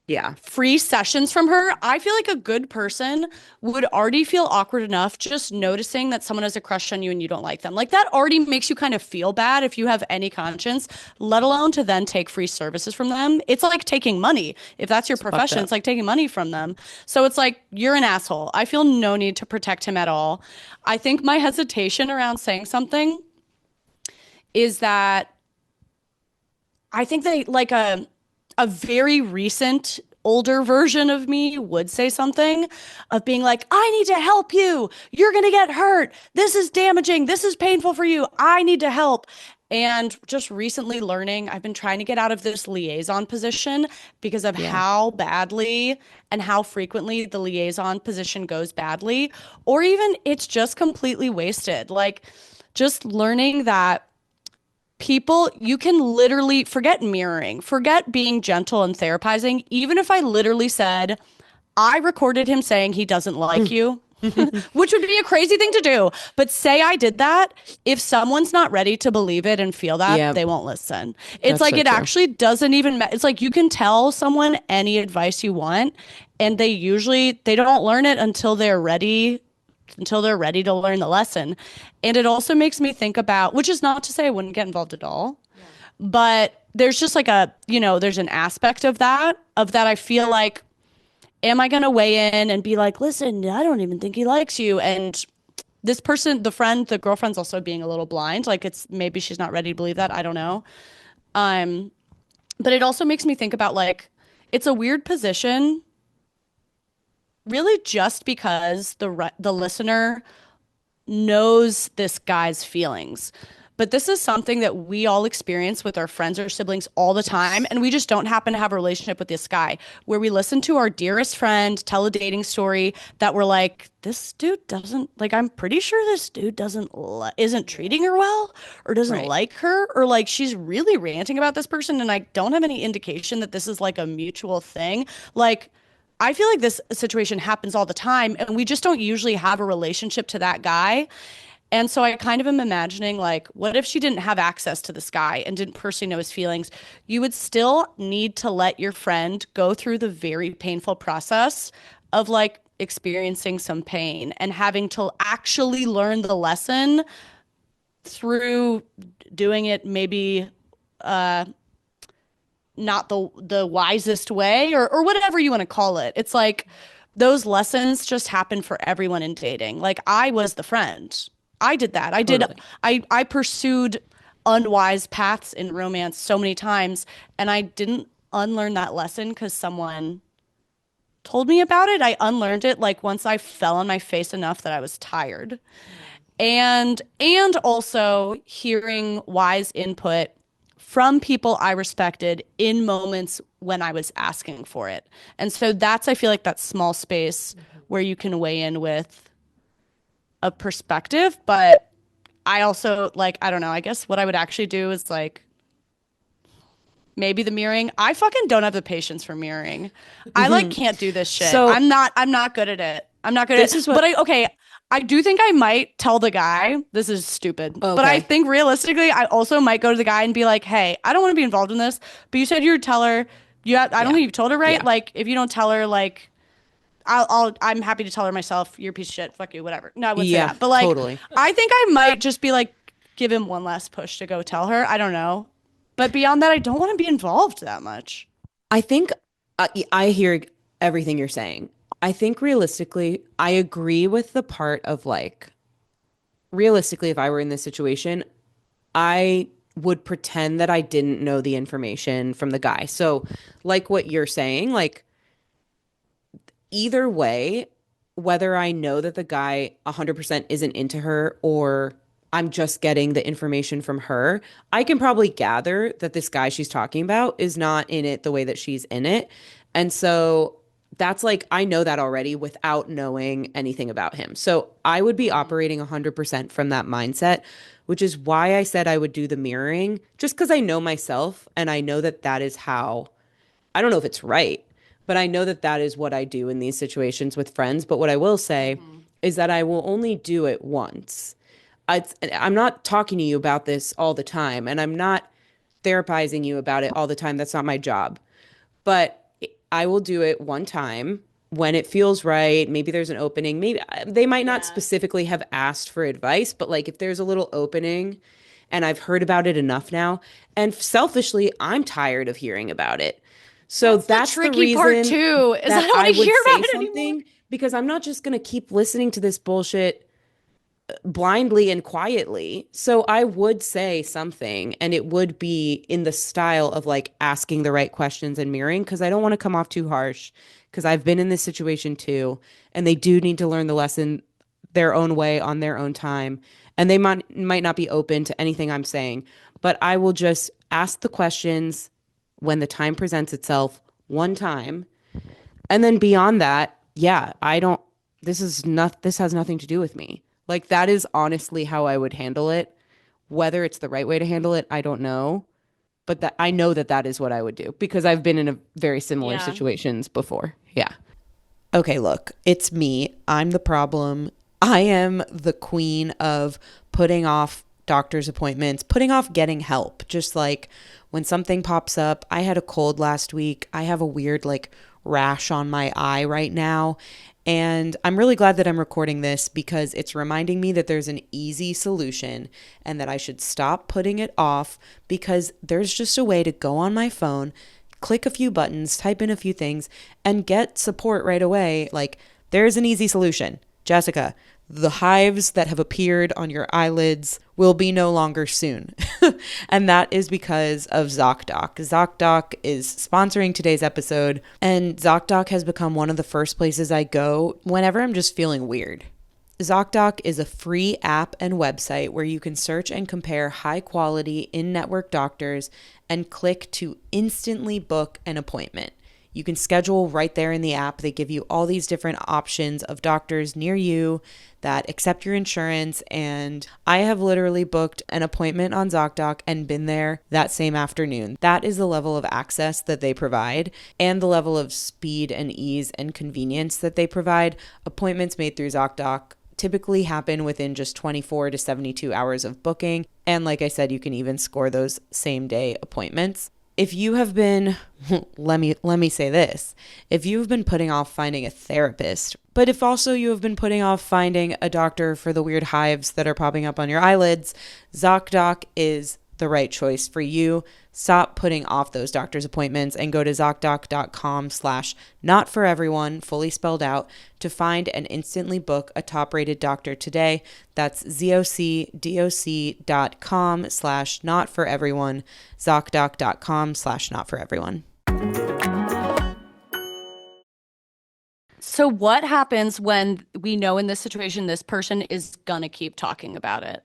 Yeah. free sessions from her. I feel like a good person would already feel awkward enough just noticing that someone has a crush on you and you don't like them. Like that already makes you kind of feel bad if you have any conscience, let alone to then take free services from them. It's like taking money. If that's your It's fucked profession, up. it's like taking money from them. So it's like you're an asshole. I feel no need to protect him at all. I think my hesitation around saying something is that I think they like a very recent older version of me would say something of being like, I need to help you. You're going to get hurt. This is damaging. This is painful for you. I need to help. And just recently learning, I've been trying to get out of this liaison position because of Yeah. how badly and how frequently the liaison position goes badly, or even it's just completely wasted. Like, just learning that people, you can literally forget mirroring, forget being gentle and therapizing. Even if I literally said, I recorded him saying he doesn't like you, which would be a crazy thing to do. But say I did that, if someone's not ready to believe it and feel that, Yeah. they won't listen. It's That's like so it true. actually doesn't even, it's like you can tell someone any advice you want, and they don't learn it until they're ready to learn the lesson. And it also makes me think about, which is not to say I wouldn't get involved at all, but there's just like there's an aspect of that I feel like, am I going to weigh in and be like, listen, I don't even think he likes you. And this person, the girlfriend's also being a little blind. Like it's maybe she's not ready to believe that. I don't know. Um, but it also makes me think about like, it's a weird position really just because the listener knows this guy's feelings. But this is something that we all experience with our friends or siblings all the time. And we just don't happen to have a relationship with this guy where we listen to our dearest friend tell a dating story that we're like, this dude doesn't like, I'm pretty sure this dude isn't treating her well or doesn't Right. like her, or like she's really ranting about this person. And I don't have any indication that this is like a mutual thing. Like, I feel like this situation happens all the time, and we just don't usually have a relationship to that guy. And so I kind of am imagining, like, what if she didn't have access to this guy and didn't personally know his feelings? You would still need to let your friend go through the very painful process of like experiencing some pain and having to actually learn the lesson through doing it maybe not the wisest way, or whatever you want to call it. It's like those lessons just happen for everyone in dating. Like I was the friend. I did that. Totally. I pursued unwise paths in romance so many times, and I didn't unlearn that lesson because someone told me about it. I unlearned it like once I fell on my face enough that I was tired. And also hearing wise input from people I respected in moments when I was asking for it. And so that's, I feel like, that small space where you can weigh in with a perspective. But I also, like, I don't know, I guess what I would actually do is like maybe the mirroring. I fucking don't have the patience for mirroring. I like can't do this shit. So I'm not good at it. I'm not good at this it. is what But I do think I might tell the guy, this is stupid. But I okay. think realistically, I also might go to the guy and be like, hey, I don't want to be involved in this, but you said you would tell her. I don't Yeah. think you've told her right. Yeah. Like, if you don't tell her, like, I'm happy to tell her myself, you're a piece of shit, fuck you, whatever. No, I wouldn't say Yeah, that. But like, totally. I think I might just be like, give him one last push to go tell her. I don't know. But beyond that, I don't want to be involved that much. I think I hear everything you're saying. I think realistically, I agree with the part of like, realistically, if I were in this situation, I would pretend that I didn't know the information from the guy. So, like what you're saying, like either way, whether I know that the guy 100% isn't into her or I'm just getting the information from her, I can probably gather that this guy she's talking about is not in it the way that she's in it. And so that's like, I know that already without knowing anything about him. So I would be operating 100% from that mindset, which is why I said I would do the mirroring, just because I know myself and I know that that is how, I don't know if it's right, but I know that that is what I do in these situations with friends. But what I will say is that I will only do it once. I'm not talking to you about this all the time, and I'm not therapizing you about it all the time. That's not my job. But I will do it one time when it feels right. Maybe there's an opening. Maybe they might not specifically have asked for advice, but like if there's a little opening and I've heard about it enough now, and selfishly, I'm tired of hearing about it. So that's the tricky part reason too, is I that don't want I to would hear say about it anymore. something because I'm not just going to keep listening to this bullshit blindly and quietly. So I would say something and it would be in the style of like asking the right questions and mirroring because I don't want to come off too harsh because I've been in this situation too and they do need to learn the lesson their own way on their own time and they might not be open to anything I'm saying, but I will just ask the questions when the time presents itself one time. And then beyond that, yeah, I don't this has nothing to do with me. Like that is honestly how I would handle it. Whether it's the right way to handle it, I don't know. But that I know that that is what I would do because I've been in a very similar situations before. Yeah. Okay, look, it's me. I'm the problem. I am the queen of putting off doctor's appointments, putting off getting help. Just like when something pops up, I had a cold last week. I have a weird like rash on my eye right now. And I'm really glad that I'm recording this because it's reminding me that there's an easy solution and that I should stop putting it off because there's just a way to go on my phone, click a few buttons, type in a few things, and get support right away. Like, there's an easy solution. Jessica, the hives that have appeared on your eyelids will be no longer soon. And that is because of ZocDoc. ZocDoc is sponsoring today's episode, and ZocDoc has become one of the first places I go whenever I'm just feeling weird. ZocDoc is a free app and website where you can search and compare high-quality in-network doctors and click to instantly book an appointment. You can schedule right there in the app. They give you all these different options of doctors near you that accept your insurance. And I have literally booked an appointment on ZocDoc and been there that same afternoon. That is the level of access that they provide and the level of speed and ease and convenience that they provide. Appointments made through ZocDoc typically happen within just 24 to 72 hours of booking. And like I said, you can even score those same day appointments. If you have been, let me say this, if you've been putting off finding a therapist, but if also you have been putting off finding a doctor for the weird hives that are popping up on your eyelids, ZocDoc is the right choice for you. Stop putting off those doctor's appointments and go to ZocDoc.com/notforeveryone, fully spelled out, to find and instantly book a top-rated doctor today. That's ZocDoc.com/notforeveryone, ZocDoc.com/notforeveryone. So what happens when we know in this situation this person is gonna keep talking about it?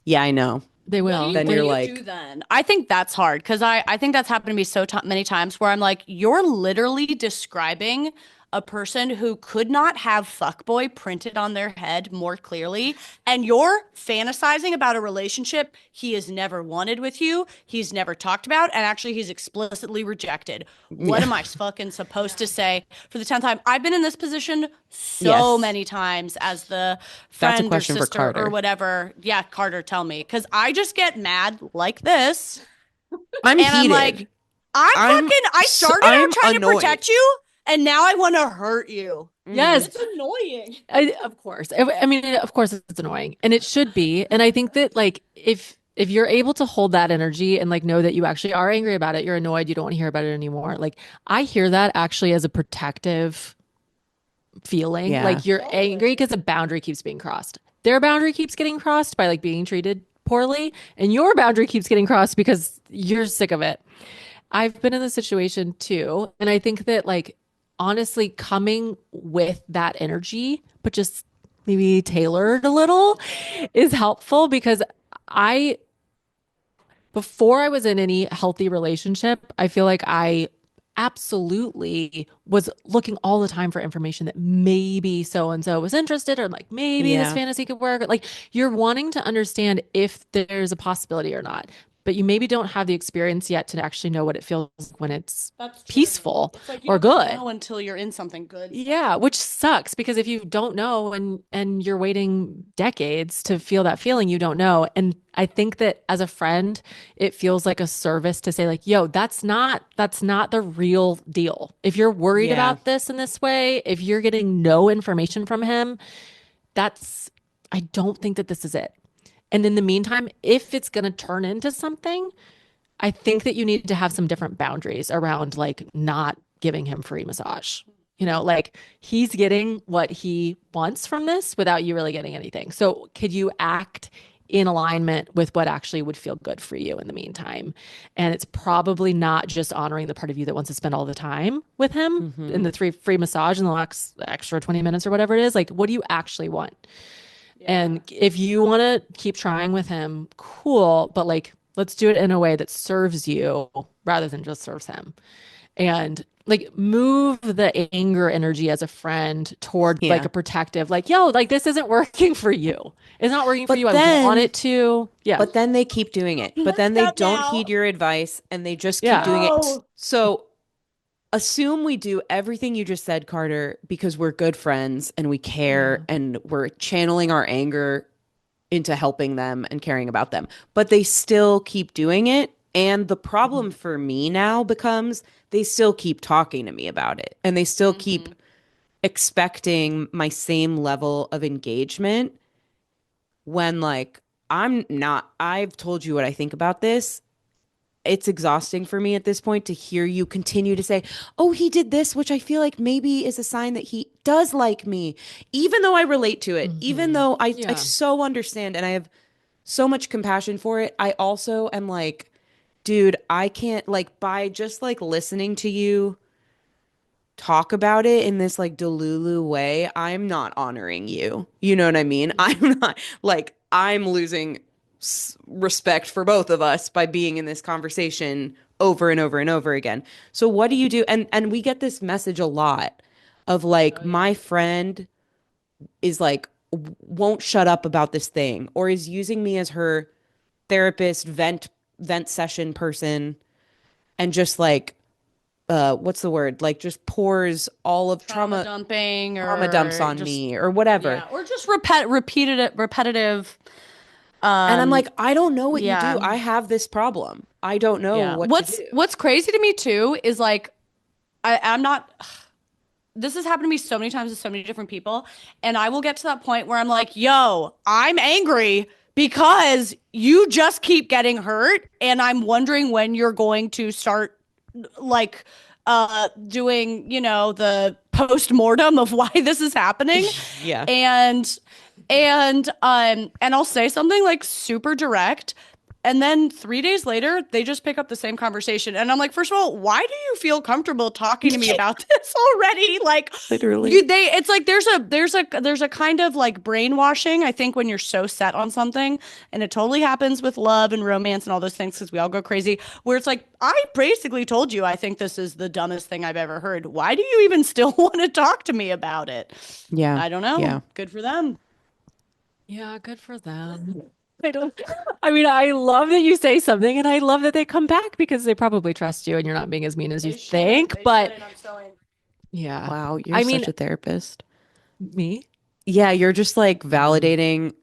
Yeah, I know. They will. then What you're do you like, do then? I think that's hard because I think that's happened to me so many times where I'm like, you're literally describing a person who could not have fuckboy printed on their head more clearly, and you're fantasizing about a relationship he has never wanted with you, he's never talked about, and actually he's explicitly rejected. What yeah, am I fucking supposed to say for the 10th time? I've been in this position so yes. many times as the That's a friend or question for sister or Carter. whatever. Yeah, Carter, tell me. Because I just get mad like this. I'm And I'm like, heated. I started out I'm trying to annoyed. protect you, and now I want to hurt you. Yes. It's annoying. Of course. I mean, of course it's annoying and it should be. And I think that like if you're able to hold that energy and like know that you actually are angry about it, you're annoyed, you don't want to hear about it anymore. Like I hear that actually as a protective feeling. Yeah. Like you're angry because a boundary keeps being crossed. Their boundary keeps getting crossed by like being treated poorly, and your boundary keeps getting crossed because you're sick of it. I've been in this situation too. And I think that, like, honestly, coming with that energy, but just maybe tailored a little, is helpful because I, before I was in any healthy relationship, I feel like I absolutely was looking all the time for information that maybe so and so was interested, or like maybe this Yeah. fantasy could work. Like you're wanting to understand if there's a possibility or not, but you maybe don't have the experience yet to actually know what it feels like when it's That's true. peaceful It's like you or don't good. know until you're in something good. Yeah, which sucks because if you don't know and you're waiting decades to feel that feeling, you don't know. And I think that as a friend, it feels like a service to say like, "Yo, that's not the real deal. If you're worried Yeah. about this in this way, if you're getting no information from him, that's I don't think that this is it." And in the meantime, if it's going to turn into something, I think that you need to have some different boundaries around like not giving him free massage. You know, like he's getting what he wants from this without you really getting anything. So, could you act in alignment with what actually would feel good for you in the meantime? And it's probably not just honoring the part of you that wants to spend all the time with him in the free massage in the next extra 20 minutes or whatever it is. Like, what do you actually want? And if you want to keep trying with him, cool, but like let's do it in a way that serves you rather than just serves him. And like move the anger energy as a friend toward like Yeah. a protective, like, yo, like this isn't working for you. It's not working for But you. I want then it to. Yeah. but then they keep doing it. But then they Stop don't now. heed your advice and they just keep Yeah. doing it. No. So assume we do everything you just said, Carter, because we're good friends and we care and we're channeling our anger into helping them and caring about them. But they still keep doing it. And the problem for me now becomes they still keep talking to me about it and they still keep expecting my same level of engagement when, like, I've told you what I think about this. It's exhausting for me at this point to hear you continue to say, "Oh, he did this," which I feel like maybe is a sign that he does like me, even though I relate to it, even though I Yeah. so understand and I have so much compassion for it. I also am like, dude, I can't, like, by just like listening to you talk about it in this like delulu way, I'm not honoring you. You know what I mean? I'm not, like, I'm losing respect for both of us by being in this conversation over and over and over again. So what do you do? And we get this message a lot of like, my friend is like won't shut up about this thing or is using me as her therapist vent session person and just like what's the word, like just pours all of Trauma dumping trauma dumps or on just me or whatever. yeah, or just repetitive. And I'm like, I don't know what you Yeah. do. I have this problem. I don't know Yeah. what to do. What's crazy to me too is like I'm not this has happened to me so many times with so many different people. And I will get to that point where I'm like, yo, I'm angry because you just keep getting hurt. And I'm wondering when you're going to start like doing, the post-mortem of why this is happening. Yeah. And I'll say something like super direct. And then 3 days later, they just pick up the same conversation. And I'm like, first of all, why do you feel comfortable talking to me about this already? Like Literally. it's like there's a kind of like brainwashing, I think, when you're so set on something. And it totally happens with love and romance and all those things because we all go crazy, where it's like, I basically told you I think this is the dumbest thing I've ever heard. Why do you even still want to talk to me about it? Yeah. I don't know. Yeah. Good for them. Yeah, good for them. I don't, I mean, I love that you say something and I love that they come back because they probably trust you and you're not being as mean as you think. But I'm so angry. yeah, Wow, you're I mean, such a therapist. me? Yeah, you're just like validating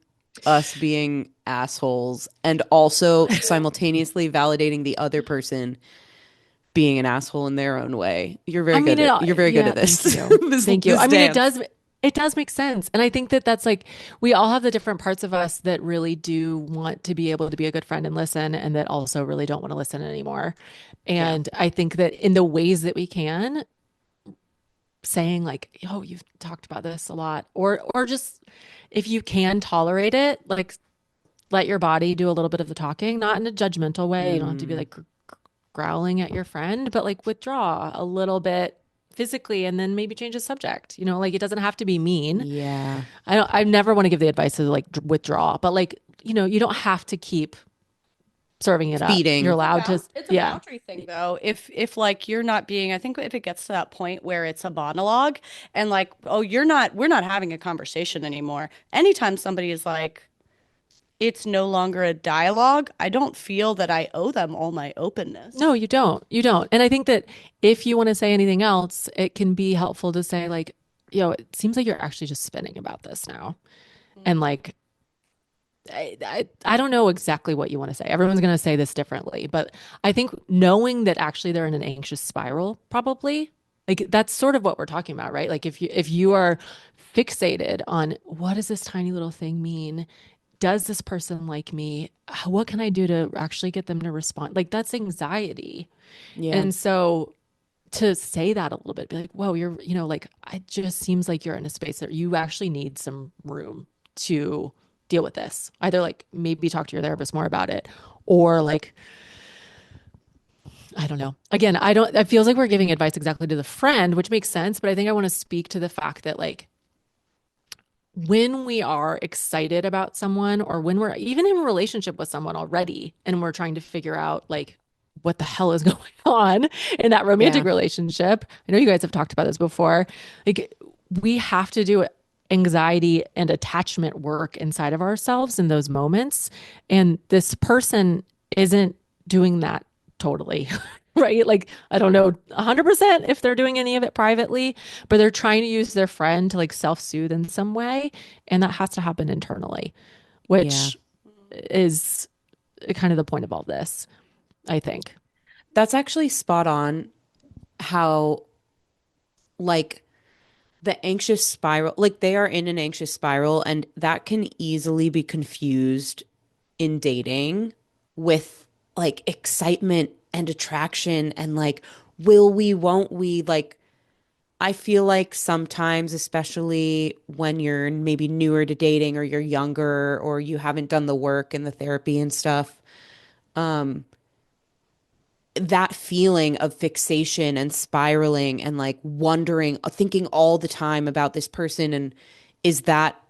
us being assholes and also simultaneously validating the other person being an asshole in their own way. You're I very mean, good at you're very good yeah, at this. thank you. this Thank you. this I mean, dance. it does make sense. And I think that that's like, we all have the different parts of us that really do want to be able to be a good friend and listen, and that also really don't want to listen anymore. Yeah. And I think that in the ways that we can, saying like, "Oh, you've talked about this a lot," or just if you can tolerate it, like let your body do a little bit of the talking, not in a judgmental way. You don't have to be Mm, like growling at your friend, but like withdraw a little bit physically and then maybe change the subject. You know, like it doesn't have to be mean. yeah. I never want to give the advice to like withdraw, but like, you don't have to keep serving it up. You're Feeding. allowed to, It's a yeah. boundary thing though. If like you're not being, I think if it gets to that point where it's a monologue and like, oh, we're not having a conversation anymore. Anytime somebody is like, it's no longer a dialogue, I don't feel that I owe them all my No, openness. you don't. You don't. And I think that if you want to say anything else, it can be helpful to say like, it seems like you're actually just spinning about this now. And like, I don't know exactly what you want to say. Everyone's going to say this differently, but I think knowing that actually they're in an anxious spiral, probably like that's sort of what we're talking about, right? Like if you are fixated on what does this tiny little thing mean? Does this person like me? What can I do to actually get them to respond? Like that's anxiety. Yeah. And so to say that a little bit, be like, whoa, like it just seems like you're in a space that you actually need some room to deal with this. Either like maybe talk to your therapist more about it or like, I don't know. Again, it feels like we're giving advice exactly to the friend, which makes sense. But I think I want to speak to the fact that like when we are excited about someone or when we're even in a relationship with someone already and we're trying to figure out like what the hell is going on in that romantic Yeah. relationship. I know you guys have talked about this before. Like we have to do anxiety and attachment work inside of ourselves in those moments. And this person isn't doing that totally. Right? Like, I don't know 100% if they're doing any of it privately, but they're trying to use their friend to like self-soothe in some way. And that has to happen internally, Yeah. which is kind of the point of all this, I think. That's actually spot on how like the anxious spiral, like they are in an anxious spiral, and that can easily be confused in dating with like excitement and attraction and like, will we, won't we? Like, I feel like sometimes, especially when you're maybe newer to dating or you're younger or you haven't done the work and the therapy and stuff, that feeling of fixation and spiraling and like wondering, thinking all the time about this person and is that,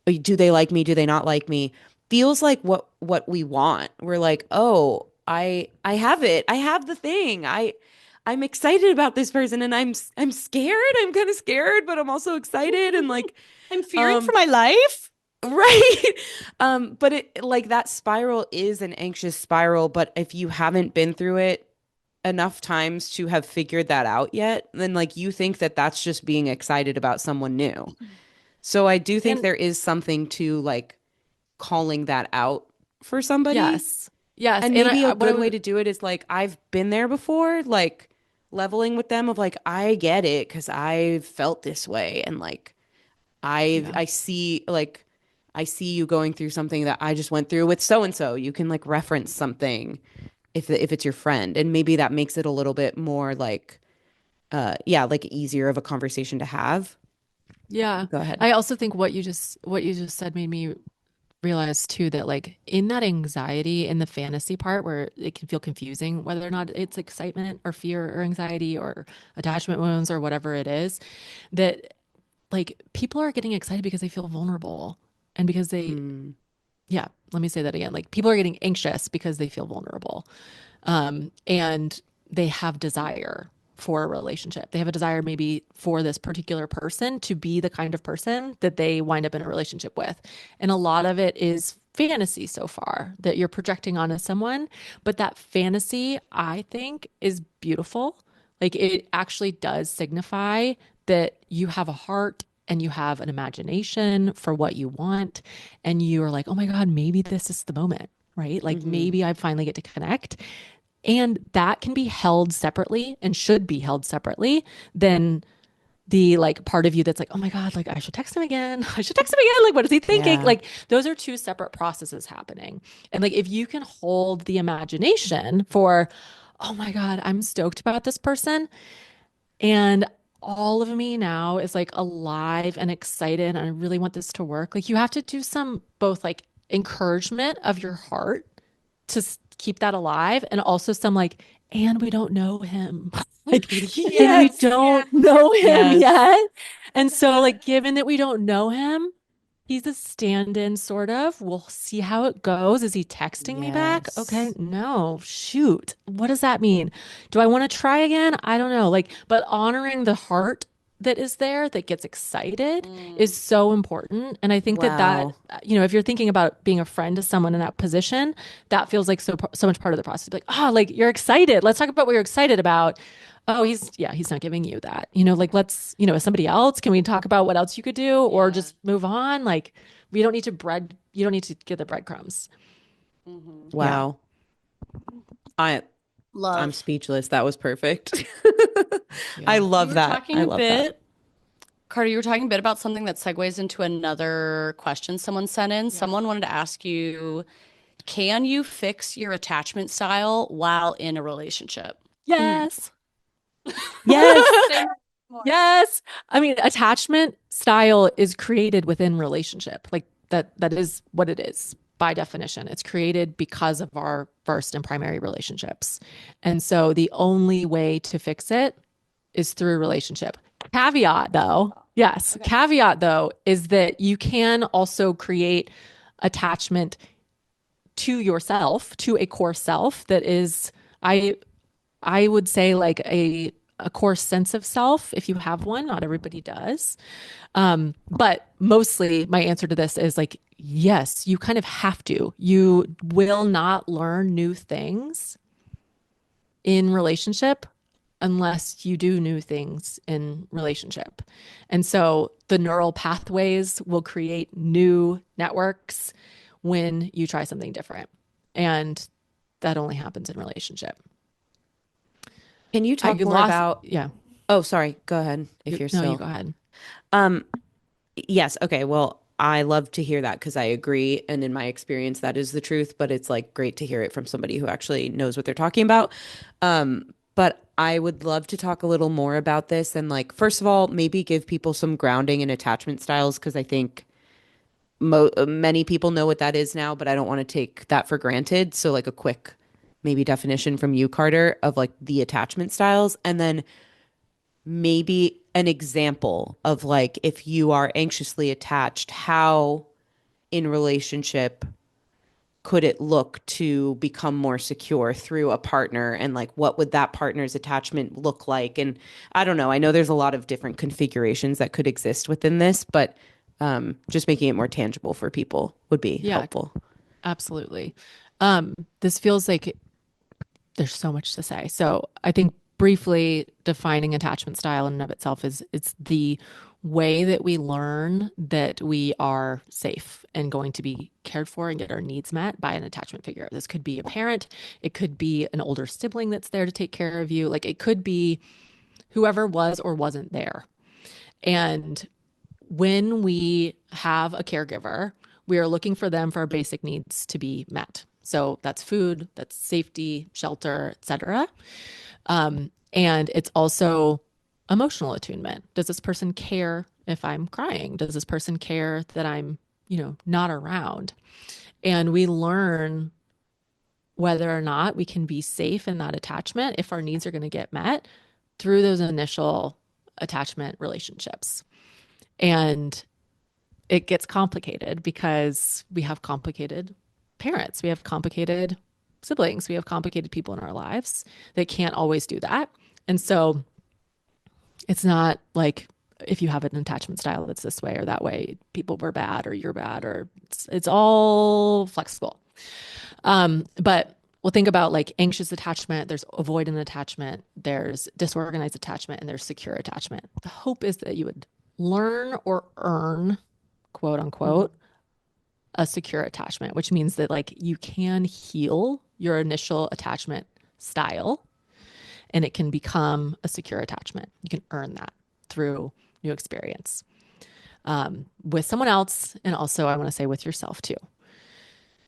do they like me? Do they not like me? Feels like what we want. We're like, oh, I have it. I have the thing. I'm excited about this person and I'm scared. I'm kind of scared, but I'm also excited and like I'm fearing for um my life. right. But it like that spiral is an anxious spiral, but if you haven't been through it enough times to have figured that out yet, then like you think that that's just being excited about someone new. So I do think And there is something to like calling that out for somebody. yes, yes. And And maybe a what I good way was, to do it is like I've been there before, like leveling with them of like I get it because I've felt this way and like yeah. I see you going through something that I just went through with so and so. You can like reference something if it's your friend, and maybe that makes it a little bit more like yeah, like easier of a conversation to have. Yeah. Go ahead. I also think what you just said made me realized too that like in that anxiety in the fantasy part where it can feel confusing whether or not it's excitement or fear or anxiety or attachment wounds or whatever it is, that like people are getting excited because they feel vulnerable and because they, Mm, yeah, let me say that again. Like people are getting anxious because they feel vulnerable. And they have desire for a relationship. They have a desire maybe for this particular person to be the kind of person that they wind up in a relationship with. And a lot of it is fantasy so far that you're projecting onto someone. But that fantasy, I think, is beautiful. Like it actually does signify that you have a heart and you have an imagination for what you want. And you're like, oh my God, maybe this is the moment, right? Like hmm. maybe I finally get to connect. And that can be held separately and should be held separately than the like part of you that's like, oh my God, like I should text him again. I should text him again. Like, what is he thinking? Yeah. Like, those are two separate processes happening. And like, if you can hold the imagination for, oh my God, I'm stoked about this person. And all of me now is like alive and excited. And I really want this to work. Like, you have to do some both like encouragement of your heart to keep that alive and also some like, and we don't know him. Like, and we Yes. don't know him Yes. yet. And so, like, given that we don't know him, he's a stand-in sort of. We'll see how it goes. Is he texting me back? Okay, Yes. no, shoot. What does that mean? Do I want to try again? I don't know. Like, but honoring the heart that is there that gets excited is Mm. so important. And I think that Wow. if you're thinking about being a friend to someone in that position, that feels like so much part of the process. Like, oh, like you're excited. Let's talk about what you're excited about. Oh, he's not giving you that. Like let's, is somebody else? Can we talk about what else you could do or Yeah. just move on? Like you don't need to get the breadcrumbs. Hmm. Yeah. Wow. I I'm Love. speechless. That was perfect. I Yeah. You love were that. talking I a love that. bit, Carter, you were talking a bit about something that segues into another question someone sent in. Yeah. Someone wanted to ask you, can you fix your attachment style while in a relationship? Mm. Yes. Yes. Say more. Yes. I mean, attachment style is created within relationship. Like that is what it is by definition. It's created because of our first and primary relationships. And so the only way to fix it is through relationship. Caveat though, yes, Okay. caveat though is that you can also create attachment to yourself, to a core self that is I I would say like a core sense of self if you have one. Not everybody does. But mostly my answer to this is like, yes, you kind of have to. You will not learn new things in relationship unless you do new things in relationship. And so the neural pathways will create new networks when you try something different. And that only happens in relationship. Can you I talk more lost, about yeah. Oh, sorry. Go ahead if you're No, you still. go ahead. Um, yes, okay. Well, I love to hear that because I agree. And in my experience, that is the truth, but it's like great to hear it from somebody who actually knows what they're talking about. But I would love to talk a little more about this and like, first of all, maybe give people some grounding in attachment styles because I think many people know what that is now, but I don't want to take that for granted. So like a quick maybe definition from you, Carter, of like the attachment styles, and then maybe an example of like if you are anxiously attached, how in relationship could it look to become more secure through a partner and like what would that partner's attachment look like? And I don't know, I know there's a lot of different configurations that could exist within this, but just making it more tangible for people would be Yeah, helpful. absolutely. This feels like there's so much to say. So I think briefly defining attachment style in and of itself is it's the way that we learn that we are safe and going to be cared for and get our needs met by an attachment figure. This could be a parent, it could be an older sibling that's there to take care of you, like it could be whoever was or wasn't there. And when we have a caregiver, we are looking for them for our basic needs to be met. So that's food, that's safety, shelter, etc. And it's also emotional attunement. Does this person care if I'm crying? Does this person care that I'm not around. And we learn whether or not we can be safe in that attachment, if our needs are going to get met through those initial attachment relationships. And it gets complicated because we have complicated parents, we have complicated siblings, we have complicated people in our lives that can't always do that. And so it's not like if you have an attachment style that's this way or that way, people were bad or you're bad, or it's all flexible. But we'll think about like anxious attachment, there's avoidant attachment, there's disorganized attachment, and there's secure attachment. The hope is that you would learn or earn, quote unquote, a secure attachment, which means that like you can heal your initial attachment style and it can become a secure attachment. You can earn that through new experience with someone else. And also I want to say with yourself too.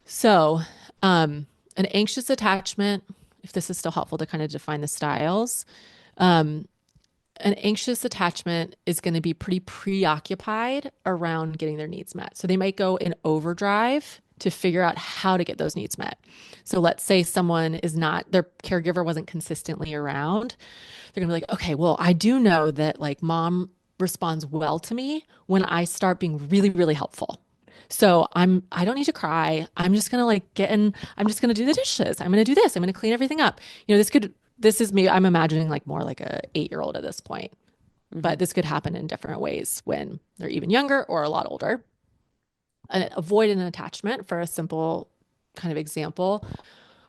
So an anxious attachment, if this is still helpful to kind of define the styles, an anxious attachment is going to be pretty preoccupied around getting their needs met. So they might go in overdrive to figure out how to get those needs met. So let's say someone is not, their caregiver wasn't consistently around. They're going to be like, okay, well, I do know that like mom responds well to me when I start being really, really helpful. So I don't need to cry. I'm just going to like I'm just going to do the dishes. I'm going to do this. I'm going to clean everything up. This is me. I'm imagining like more like a 8-year-old at this point, but this could happen in different ways when they're even younger or a lot older. An avoidant attachment, for a simple kind of example,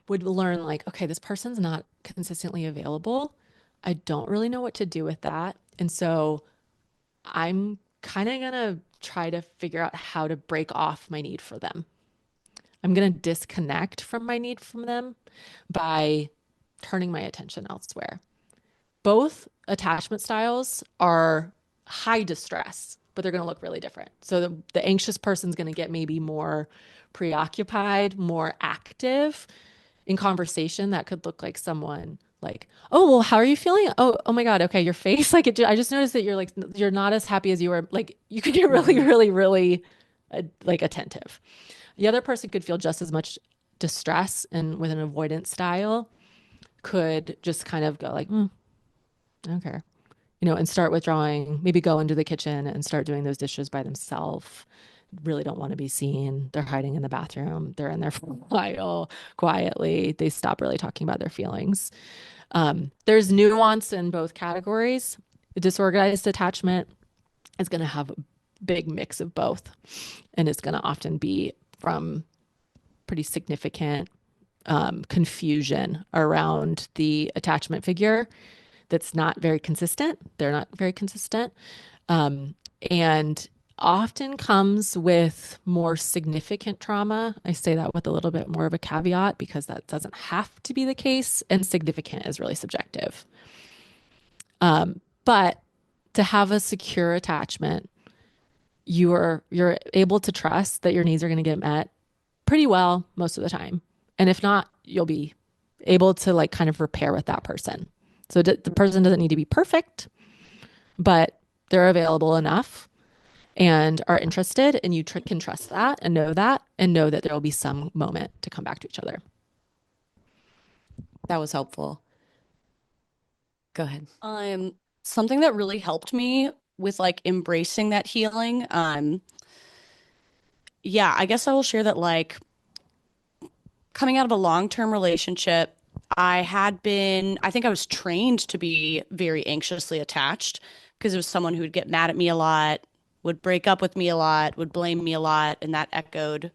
would learn like, okay, this person's not consistently available. I don't really know what to do with that. And so I'm kind of going to try to figure out how to break off my need for them. I'm going to disconnect from my need from them by turning my attention elsewhere. Both attachment styles are high distress, but they're going to look really different. So the anxious person's going to get maybe more preoccupied, more active in conversation. That could look like someone like, oh, well, how are you feeling? Oh my God. Okay. Your face. Like I just noticed that you're not as happy as you were. Like you could get really, really, really like attentive. The other person could feel just as much distress, and with an avoidant style could just kind of go like, okay, and start withdrawing, maybe go into the kitchen and start doing those dishes by themselves. Really don't want to be seen. They're hiding in the bathroom. They're in there for a while quietly. They stop really talking about their feelings. There's nuance in both categories. The disorganized attachment is going to have a big mix of both, and it's going to often be from pretty significant confusion around the attachment figure that's not very consistent. They're not very consistent. And often comes with more significant trauma. I say that with a little bit more of a caveat because that doesn't have to be the case, and significant is really subjective. But to have a secure attachment, you're able to trust that your needs are going to get met pretty well most of the time. And if not, you'll be able to like kind of repair with that person. So the person doesn't need to be perfect, but they're available enough and are interested, and you can trust that and know that there will be some moment to come back to each other. That was helpful. Go ahead. Something that really helped me with like embracing that healing. Yeah, I guess I will share that like coming out of a long-term relationship, I think I was trained to be very anxiously attached because it was someone who would get mad at me a lot, would break up with me a lot, would blame me a lot, and that echoed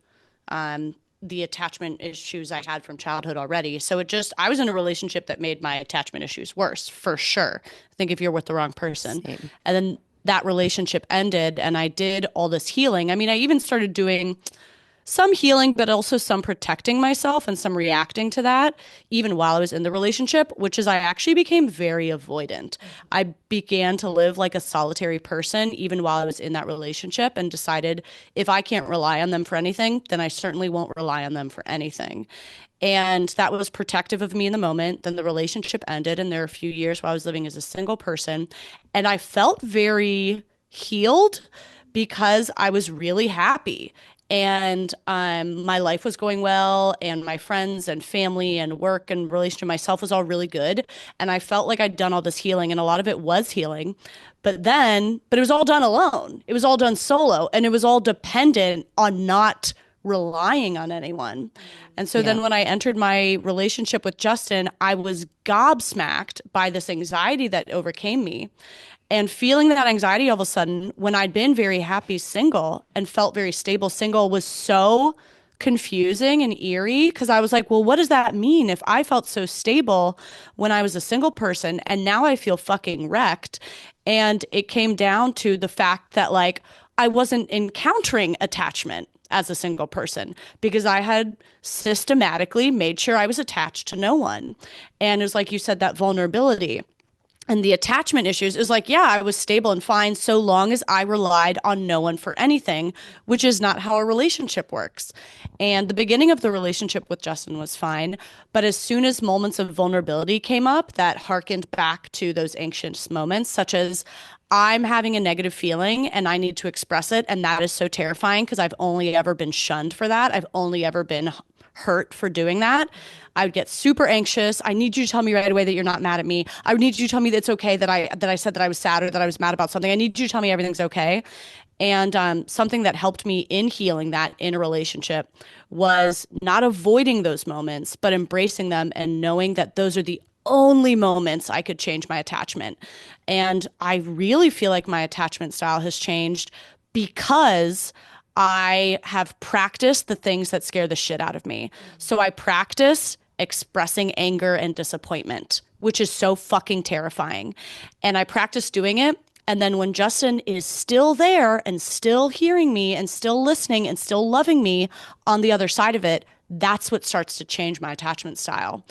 the attachment issues I had from childhood already. So I was in a relationship that made my attachment issues worse, for sure. I think if you're with the wrong person. Same. And then that relationship ended and I did all this healing. I mean, I even started doing some healing, but also some protecting myself and some reacting to that, even while I was in the relationship, which is I actually became very avoidant. I began to live like a solitary person, even while I was in that relationship, and decided if I can't rely on them for anything, then I certainly won't rely on them for anything. And that was protective of me in the moment. Then the relationship ended, and there were a few years while I was living as a single person, and I felt very healed because I was really happy and my life was going well and my friends and family and work and relationship myself was all really good. And I felt like I'd done all this healing and a lot of it was healing. But it was all done alone. It was all done solo and it was all dependent on not relying on anyone. And so Yeah. then when I entered my relationship with Justin, I was gobsmacked by this anxiety that overcame me. And feeling that anxiety all of a sudden, when I'd been very happy single and felt very stable single, was so confusing and eerie because I was like, well, what does that mean if I felt so stable when I was a single person and now I feel fucking wrecked? And it came down to the fact that, like, I wasn't encountering attachment as a single person because I had systematically made sure I was attached to no one. And it was like you said, that vulnerability. And the attachment issues is like, yeah, I was stable and fine so long as I relied on no one for anything, which is not how a relationship works. And the beginning of the relationship with Justin was fine. But as soon as moments of vulnerability came up that harkened back to those anxious moments, such as I'm having a negative feeling and I need to express it. And that is so terrifying because I've only ever been shunned for that. I've only ever been hurt for doing that. I would get super anxious. I need you to tell me right away that you're not mad at me. I need you to tell me that it's okay that I said that I was sad or that I was mad about something. I need you to tell me everything's okay. And something that helped me in healing that in a relationship was not avoiding those moments, but embracing them and knowing that those are the only moments I could change my attachment. And I really feel like my attachment style has changed because I have practiced the things that scare the shit out of me. So I practice expressing anger and disappointment, which is so fucking terrifying. And I practice doing it. And then when Justin is still there and still hearing me and still listening and still loving me on the other side of it, that's what starts to change my attachment style.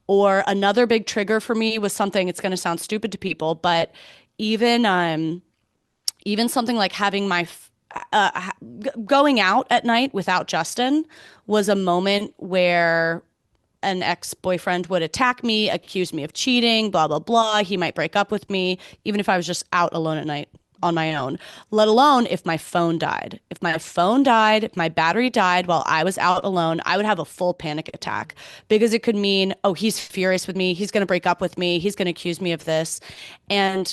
Or another big trigger for me was something, it's going to sound stupid to people, but even even something like having my going out at night without Justin was a moment where an ex-boyfriend would attack me, accuse me of cheating, blah, blah, blah. He might break up with me, even if I was just out alone at night on my own, let alone if my phone died. If my phone died, if my battery died while I was out alone, I would have a full panic attack because it could mean, oh, he's furious with me. He's going to break up with me. He's going to accuse me of this. And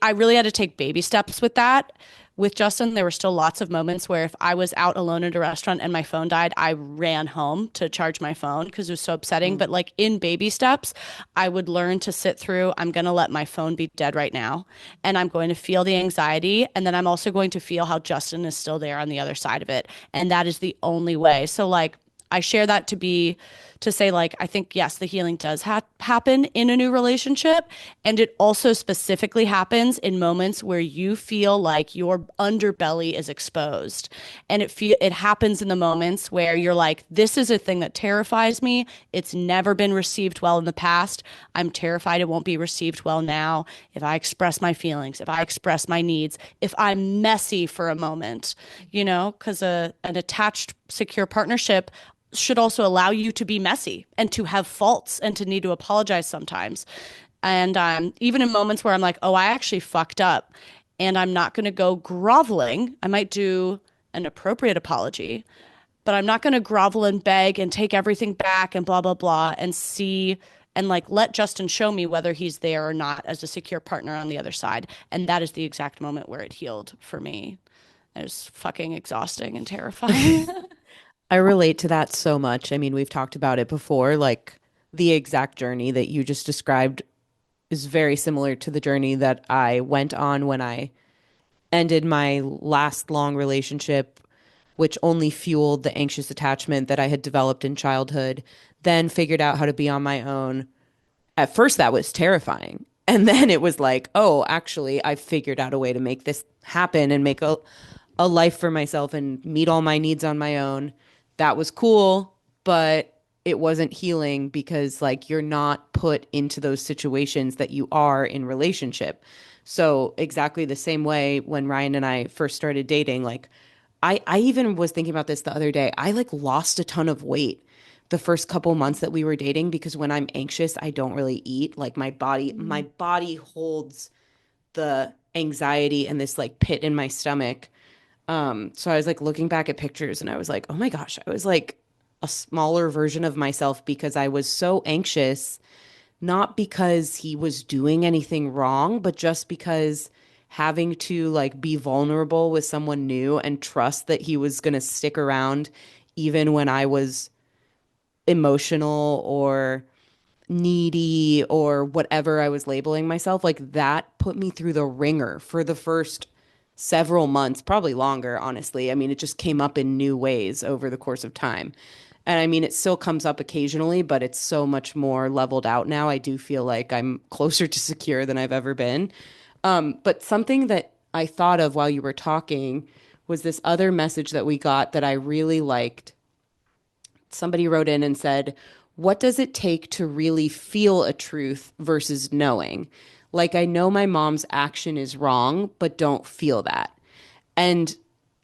I really had to take baby steps with that. With Justin, there were still lots of moments where if I was out alone at a restaurant and my phone died, I ran home to charge my phone because it was so upsetting. But like in baby steps, I would learn to sit through, I'm going to let my phone be dead right now. And I'm going to feel the anxiety. And then I'm also going to feel how Justin is still there on the other side of it. And that is the only way. So like, I share that to say, like, I think, yes, the healing does happen in a new relationship. And it also specifically happens in moments where you feel like your underbelly is exposed. And it happens in the moments where you're like, this is a thing that terrifies me. It's never been received well in the past. I'm terrified it won't be received well now. If I express my feelings, if I express my needs, if I'm messy for a moment, because an attached, secure partnership should also allow you to be messy and to have faults and to need to apologize sometimes. And even in moments where I'm like, oh, I actually fucked up and I'm not going to go groveling, I might do an appropriate apology, but I'm not going to grovel and beg and take everything back and blah, blah, blah, and see and like let Justin show me whether he's there or not as a secure partner on the other side. And that is the exact moment where it healed for me. It was fucking exhausting and terrifying. I relate to that so much. I mean, we've talked about it before. Like the exact journey that you just described is very similar to the journey that I went on when I ended my last long relationship, which only fueled the anxious attachment that I had developed in childhood, then figured out how to be on my own. At first, that was terrifying. And then it was like, oh, actually, I figured out a way to make this happen and make a life for myself and meet all my needs on my own. That was cool, but it wasn't healing because like you're not put into those situations that you are in relationship. So exactly the same way when Ryan and I first started dating, like I even was thinking about this the other day. I like lost a ton of weight the first couple months that we were dating because when I'm anxious, I don't really eat. Like my body holds the anxiety and this like pit in my stomach. So I was like looking back at pictures and I was like, oh my gosh, I was like a smaller version of myself because I was so anxious, not because he was doing anything wrong, but just because having to like be vulnerable with someone new and trust that he was going to stick around even when I was emotional or needy or whatever I was labeling myself, like that put me through the ringer for the first several months, probably longer, honestly. I mean, it just came up in new ways over the course of time. And I mean, it still comes up occasionally, but it's so much more leveled out now. I do feel like I'm closer to secure than I've ever been. But something that I thought of while you were talking was this other message that we got that I really liked. Somebody wrote in and said, what does it take to really feel a truth versus knowing? Like, I know my mom's action is wrong, but don't feel that. And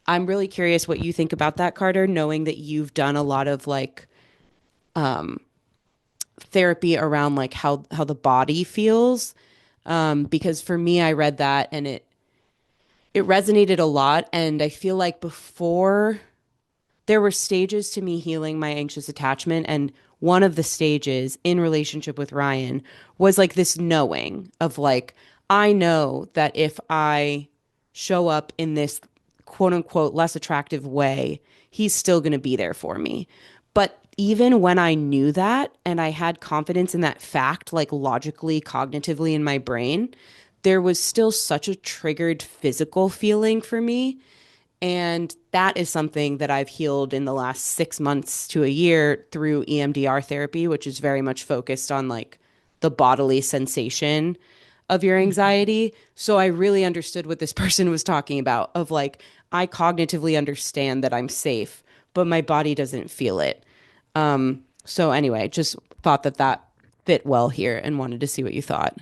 I'm really curious what you think about that, Carter, knowing that you've done a lot of like therapy around like how the body feels. Because for me, I read that and it resonated a lot. And I feel like before there were stages to me healing my anxious attachment. And one of the stages in relationship with Ryan was like this knowing of like, I know that if I show up in this quote unquote less attractive way, he's still going to be there for me. But even when I knew that and I had confidence in that fact, like logically, cognitively in my brain, there was still such a triggered physical feeling for me, and that is something that I've healed in the last 6 months to a year through EMDR therapy, which is very much focused on like the bodily sensation of your anxiety. So I really understood what this person was talking about of like, I cognitively understand that I'm safe, but my body doesn't feel it. So anyway, just thought that that fit well here and wanted to see what you thought.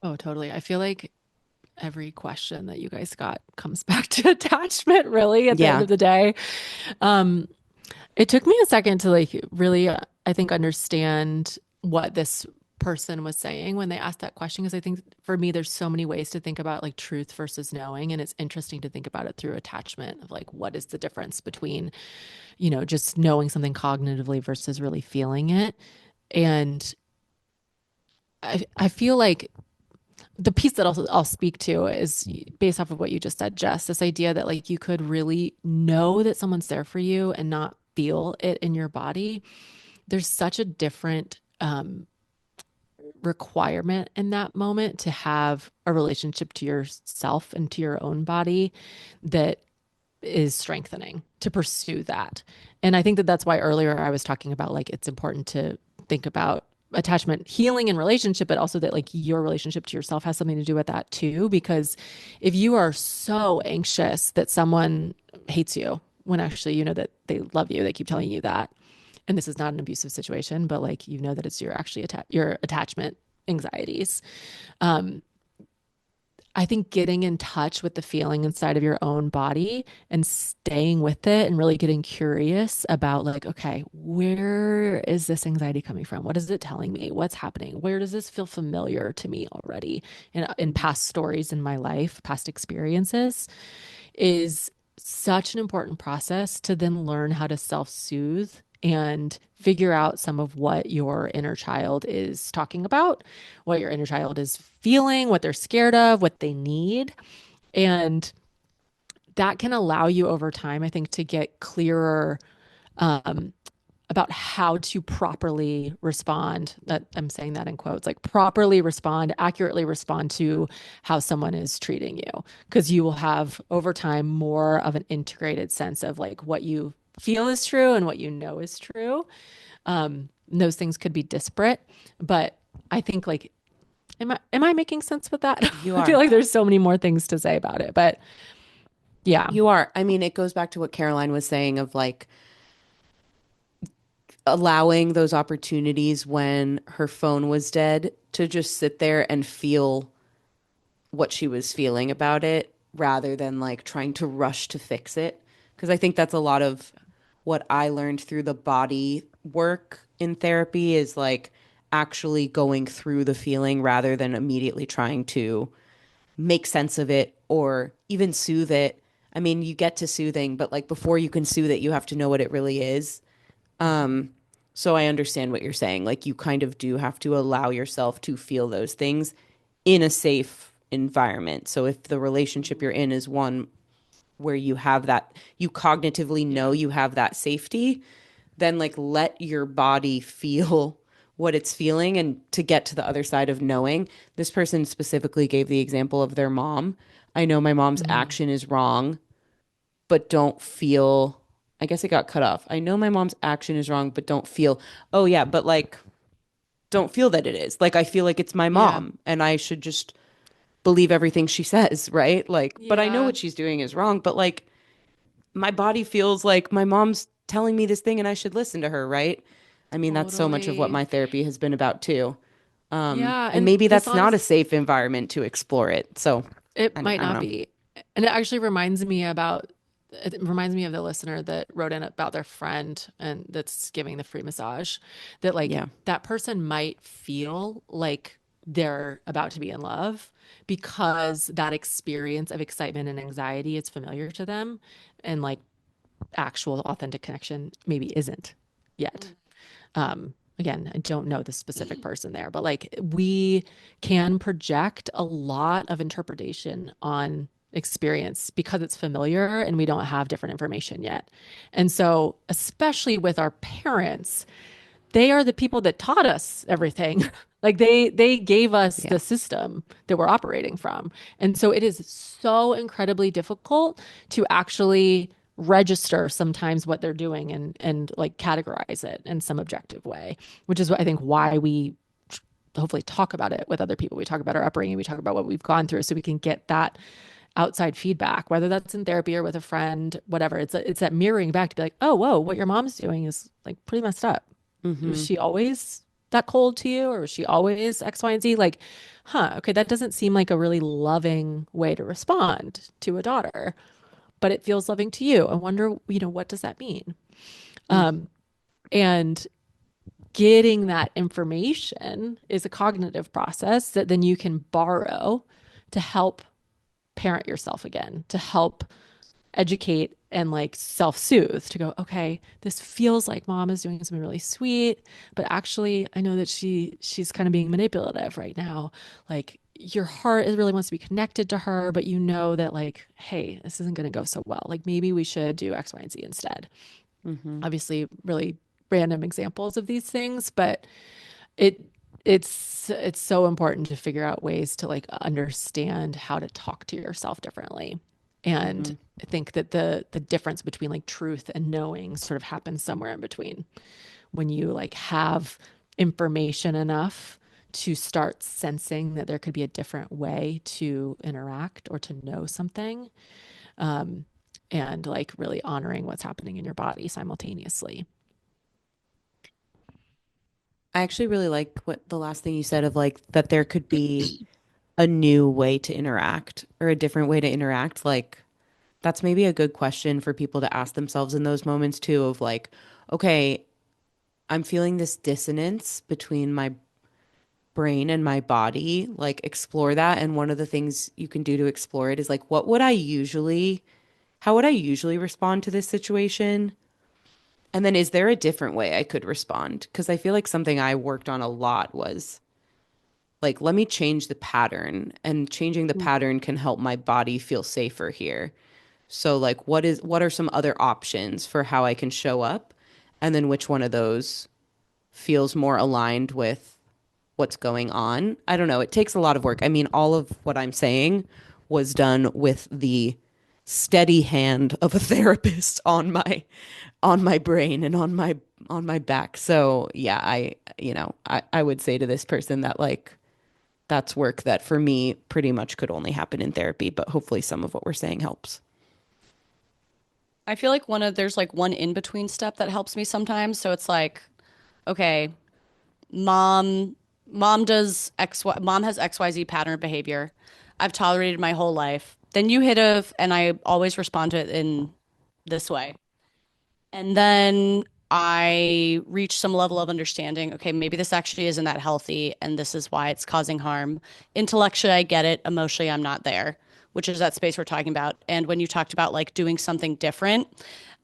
Oh, totally. I feel like every question that you guys got comes back to attachment, really, at the end Yeah. of the day. Um, it took me a second to like really, I think, understand what this person was saying when they asked that question. Because I think for me, there's so many ways to think about like truth versus knowing. And it's interesting to think about it through attachment of like, what is the difference between, just knowing something cognitively versus really feeling it. And I feel like the piece that I'll speak to is based off of what you just said, Jess, this idea that like you could really know that someone's there for you and not feel it in your body. There's such a different requirement in that moment to have a relationship to yourself and to your own body that is strengthening to pursue that. And I think that that's why earlier I was talking about like it's important to think about attachment healing and relationship, but also that like your relationship to yourself has something to do with that too. Because if you are so anxious that someone hates you when actually you know that they love you, they keep telling you that, and this is not an abusive situation, but like you know that it's your actually your attachment anxieties. Um, I think getting in touch with the feeling inside of your own body and staying with it and really getting curious about like, okay, where is this anxiety coming from? What is it telling me? What's happening? Where does this feel familiar to me already in past stories in my life, past experiences, is such an important process to then learn how to self-soothe and figure out some of what your inner child is talking about, what your inner child is feeling, what they're scared of, what they need. And that can allow you over time, I think, to get clearer about how to properly respond. That I'm saying that in quotes, like properly respond, accurately respond to how someone is treating you. Because you will have over time more of an integrated sense of like what you feel is true and what you know is true. Those things could be disparate, but I think like, am I making sense with that? You I feel are. like there's so many more things to say about it, but yeah. You are. I mean, it goes back to what Caroline was saying of like allowing those opportunities when her phone was dead to just sit there and feel what she was feeling about it rather than like trying to rush to fix it. Because I think that's a lot of what I learned through the body work in therapy is like actually going through the feeling rather than immediately trying to make sense of it or even soothe it. I mean, you get to soothing, but like before you can soothe it, you have to know what it really is. Um, so I understand what you're saying. Like you kind of do have to allow yourself to feel those things in a safe environment. So if the relationship you're in is one where you have that, you cognitively know Yeah. you have that safety, then like let your body feel what it's feeling and to get to the other side of knowing. This person specifically gave the example of their mom. I know my mom's Mm. action is wrong, but don't feel, I guess it got cut off. I know my mom's action is wrong, but don't feel, oh yeah, but like don't feel that it is. Like I feel like it's my Yeah. mom and I should just believe everything she says, right? Like, but I know Yeah, what she's doing is wrong, but like my body feels like my mom's telling me this thing and I should listen to her, right? I mean, that's so much of what totally. my therapy has been about too. Yeah, And and maybe this that's not a honest safe environment to explore it. So, it I mean, might I don't not know. be. And it actually reminds me about it reminds me of the listener that wrote in about their friend and that's giving the free massage that like Yeah. that person might feel like they're about to be in love because that experience of excitement and anxiety is familiar to them and like actual authentic connection maybe isn't yet. Again, I don't know the specific person there, but like we can project a lot of interpretation on experience because it's familiar and we don't have different information yet. And so, especially with our parents, they are the people that taught us everything. Like they gave us Yeah. the system that we're operating from. And so it is so incredibly difficult to actually register sometimes what they're doing and like categorize it in some objective way, which is what I think why we hopefully talk about it with other people. We talk about our upbringing, we talk about what we've gone through so we can get that outside feedback, whether that's in therapy or with a friend, whatever. It's that mirroring back to be like, oh, whoa, what your mom's doing is like pretty messed up. Was Mm-hmm. she always that cold to you, or was she always X, Y, and Z? Like, huh, okay, that doesn't seem like a really loving way to respond to a daughter, but it feels loving to you. I wonder, what does that mean? Um, and getting that information is a cognitive process that then you can borrow to help parent yourself again, to help educate and like self-soothe to go, okay, this feels like mom is doing something really sweet, but actually I know that she's kind of being manipulative right now. Like your heart is really wants to be connected to her, but you know that like, hey, this isn't going to go so well. Like maybe we should do X, Y, and Z instead. Mm-hmm. Obviously, really random examples of these things, but it it's so important to figure out ways to like understand how to talk to yourself differently. Mm-hmm. And I think that the difference between like truth and knowing sort of happens somewhere in between when you like have information enough to start sensing that there could be a different way to interact or to know something, um, and like really honoring what's happening in your body simultaneously. I actually really like what the last thing you said of like that there could be a new way to interact or a different way to interact. Like that's maybe a good question for people to ask themselves in those moments too of like, okay, I'm feeling this dissonance between my brain and my body. Like explore that. And one of the things you can do to explore it is like, how would I usually respond to this situation? And then is there a different way I could respond? Because I feel like something I worked on a lot was like, let me change the pattern. And changing the pattern can help my body feel safer here. So like what are some other options for how I can show up? And then which one of those feels more aligned with what's going on? I don't know. It takes a lot of work. I mean, all of what I'm saying was done with the steady hand of a therapist on my brain and on my back. So yeah, I would say to this person that like that's work that for me pretty much could only happen in therapy, but hopefully some of what we're saying helps. I feel like there's like one in between step that helps me sometimes. So it's like, okay, mom, mom has XYZ pattern of behavior. I've tolerated my whole life. Then you and I always respond to it in this way. And then I reach some level of understanding. Okay, maybe this actually isn't that healthy, and this is why it's causing harm. Intellectually, I get it. Emotionally, I'm not there, which is that space we're talking about. And when you talked about like doing something different,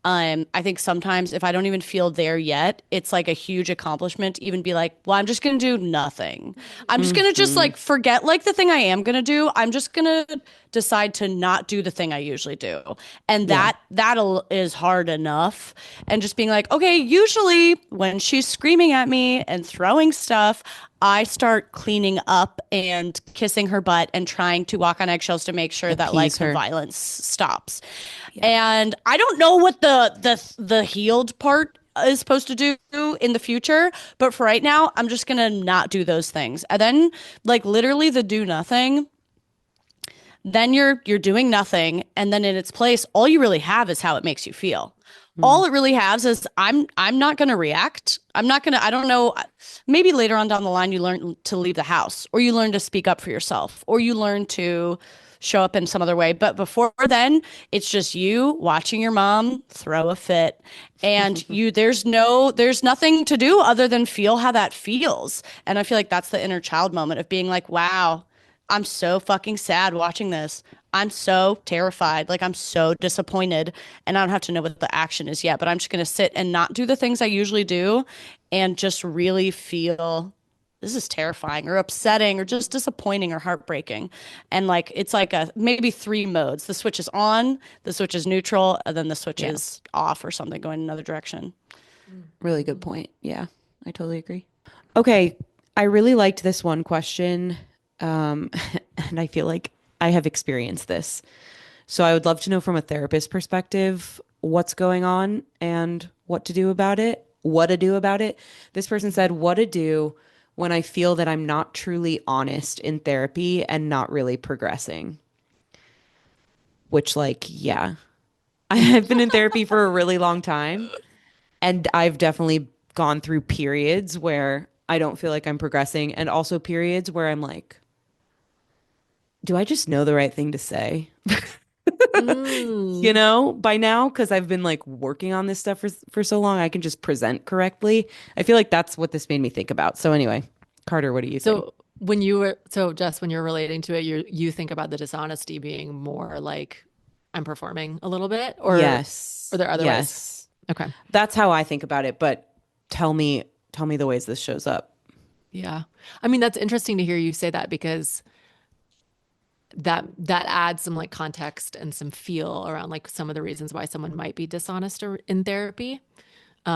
I think sometimes if I don't even feel there yet, it's like a huge accomplishment to even be like, well, I'm just going to do nothing. I'm just going to just Mhm. like forget like the thing I am going to do. I'm just going to decide to not do the thing I usually do. And Yeah. that is hard enough. And just being like, okay, usually when she's screaming at me and throwing stuff, I start cleaning up and kissing her butt and trying to walk on eggshells to make sure that like Appease the her. violence stops. Yeah. And I don't know what the healed part is supposed to do in the future, but for right now, I'm just gonna not do those things. And then like literally the do nothing, then you're doing nothing, and then in its place, all you really have is how it makes you feel. Mm. All it really has is I'm not going to react. I'm not going to I don't know, maybe later on down the line you learn to leave the house or you learn to speak up for yourself or you learn to show up in some other way, but before then it's just you watching your mom throw a fit and you there's nothing to do other than feel how that feels. And I feel like that's the inner child moment of being like, wow, I'm so fucking sad watching this. I'm so terrified. Like, I'm so disappointed. And I don't have to know what the action is yet, but I'm just going to sit and not do the things I usually do and just really feel this is terrifying or upsetting or just disappointing or heartbreaking. And like, it's like a maybe three modes. The switch is on, the switch is neutral, and then the switch Yeah. is off or something going another direction. Really good point. Yeah, I totally agree. Okay, I really liked this one question. And I feel like I have experienced this. So I would love to know from a therapist perspective what's going on and what to do about it, what to do about it. This person said, what to do when I feel that I'm not truly honest in therapy and not really progressing. Which, like, yeah, I've been in therapy for a really long time. And I've definitely gone through periods where I don't feel like I'm progressing, and also periods where I'm like, do I just know the right thing to say? Mm. By now, because I've been like working on this stuff for so long, I can just present correctly. I feel like that's what this made me think about. So anyway, Carter, what do you think? So Jess, when you're relating to it, you think about the dishonesty being more like I'm performing a little bit, or Yes. are there other ways? Yes. Okay. That's how I think about it, but tell me the ways this shows up. Yeah. I mean, that's interesting to hear you say that because that adds some like context and some feel around like some of the reasons why someone might be dishonest in therapy.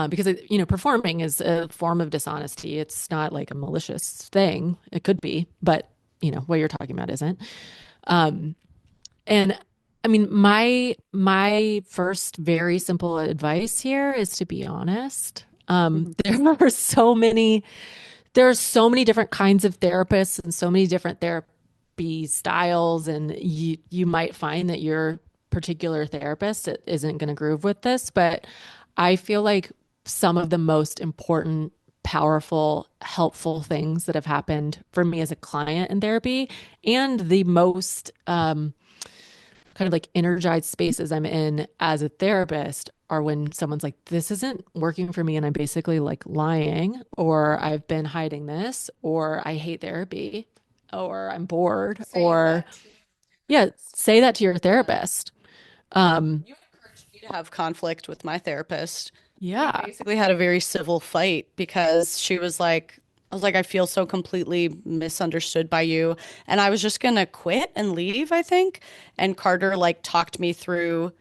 Because performing is a form of dishonesty. It's not like a malicious thing. It could be, but what you're talking about isn't. And I mean, my first very simple advice here is to be honest. Mhm. There are so many different kinds of therapists and so many different therapy styles, and you might find that your particular therapist isn't going to groove with this, but I feel like some of the most important, powerful, helpful things that have happened for me as a client in therapy, and the most kind of like energized spaces I'm in as a therapist are when someone's like, this isn't working for me and I'm basically like lying, or I've been hiding this, or I hate therapy, or I'm bored, or yeah, say that to your therapist. You encouraged me to have conflict with my therapist. We Yeah. basically had a very civil fight because she was like, I was like, I feel so completely misunderstood by you. And I was just gonna quit and leave, I think. And Carter like talked me through,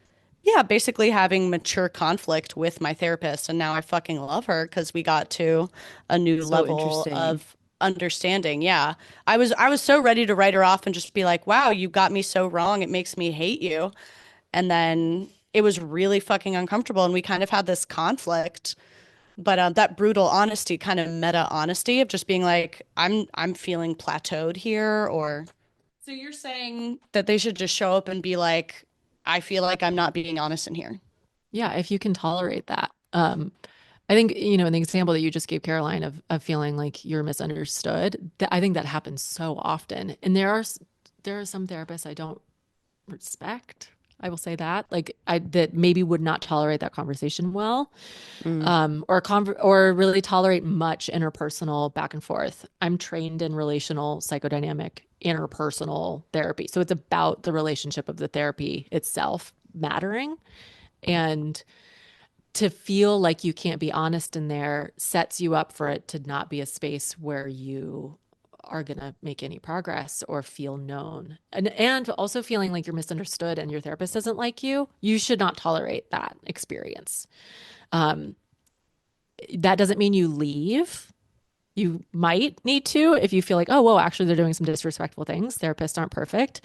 yeah, basically having mature conflict with my therapist. And now I fucking love her because we got to a new So level interesting. of understanding. Yeah. I was so ready to write her off and just be like, wow, you got me so wrong. It makes me hate you. And then it was really fucking uncomfortable. And we kind of had this conflict. But that brutal honesty, kind of meta honesty of just being like, I'm feeling plateaued here, or so you're saying that they should just show up and be like, I feel like I'm not being honest in here. Yeah. If you can tolerate that. I think, in the example that you just gave, Caroline, of feeling like you're misunderstood, I think that happens so often. And there are some therapists I don't respect. I will say that, like that maybe would not tolerate that conversation well, Mm. or really tolerate much interpersonal back and forth. I'm trained in relational psychodynamic interpersonal therapy. So it's about the relationship of the therapy itself mattering. And to feel like you can't be honest in there sets you up for it to not be a space where you are going to make any progress or feel known. And also feeling like you're misunderstood and your therapist doesn't like you should not tolerate that experience. Um, that doesn't mean you leave. You might need to if you feel like, oh, whoa, actually, they're doing some disrespectful things. Therapists aren't perfect.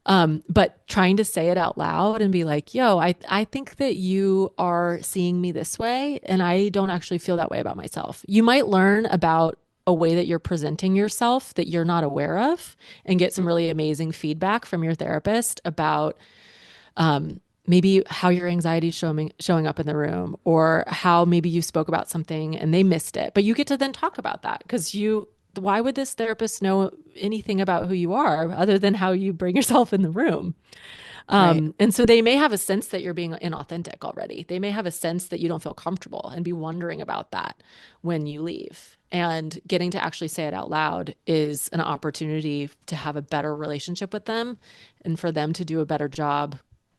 But trying to say it out loud and be like, yo, I think that you are seeing me this way, and I don't actually feel that way about myself. You might learn about a way that you're presenting yourself that you're not aware of and get some really amazing feedback from your therapist about maybe how your anxiety is showing up in the room, or how maybe you spoke about something and they missed it. But you get to then talk about that because why would this therapist know anything about who you are other than how you bring yourself in the room? Right. And so they may have a sense that you're being inauthentic already. They may have a sense that you don't feel comfortable and be wondering about that when you leave. And getting to actually say it out loud is an opportunity to have a better relationship with them and for them to do a better job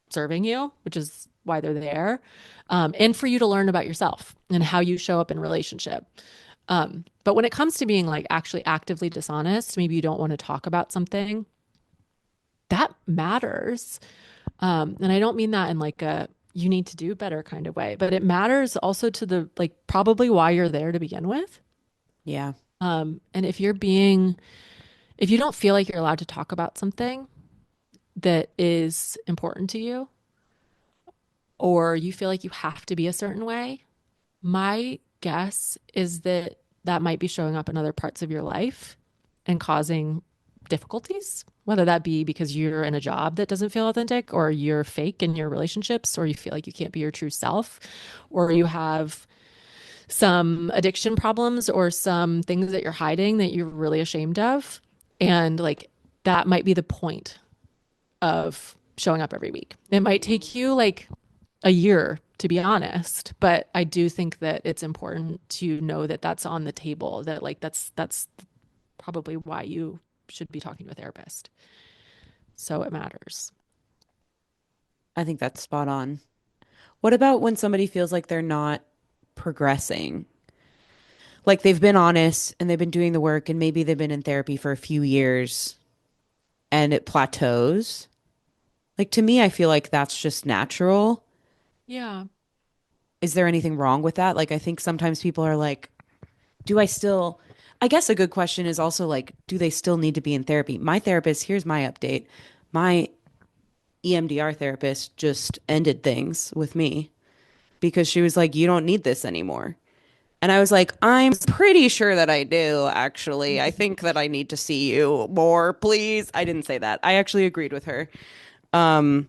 serving you, which is why they're there. And for you to learn about yourself and how you show up in relationship. But when it comes to being like actually actively dishonest, maybe you don't want to talk about something that matters. And I don't mean that in like a you need to do better kind of way, but it matters also to the like probably why you're there to begin with. Yeah. And if you don't feel like you're allowed to talk about something that is important to you, or you feel like you have to be a certain way, my guess is that that might be showing up in other parts of your life and causing difficulties, whether that be because you're in a job that doesn't feel authentic, or you're fake in your relationships, or you feel like you can't be your true self, or you have some addiction problems or some things that you're hiding that you're really ashamed of. And like that might be the point of showing up every week. It might take you like a year, to be honest, but I do think that it's important to know that that's on the table, that like that's probably why you should be talking to a therapist. So it matters. I think that's spot on. What about when somebody feels like they're not progressing? Like they've been honest and they've been doing the work and maybe they've been in therapy for a few years and it plateaus. Like to me, I feel like that's just natural. Yeah. Is there anything wrong with that? Like I think sometimes people are like, do I still I guess a good question is also like, do they still need to be in therapy? My therapist, here's my update. My EMDR therapist just ended things with me because she was like, you don't need this anymore. And I was like, I'm pretty sure that I do, actually. I think that I need to see you more, please. I didn't say that. I actually agreed with her. Um,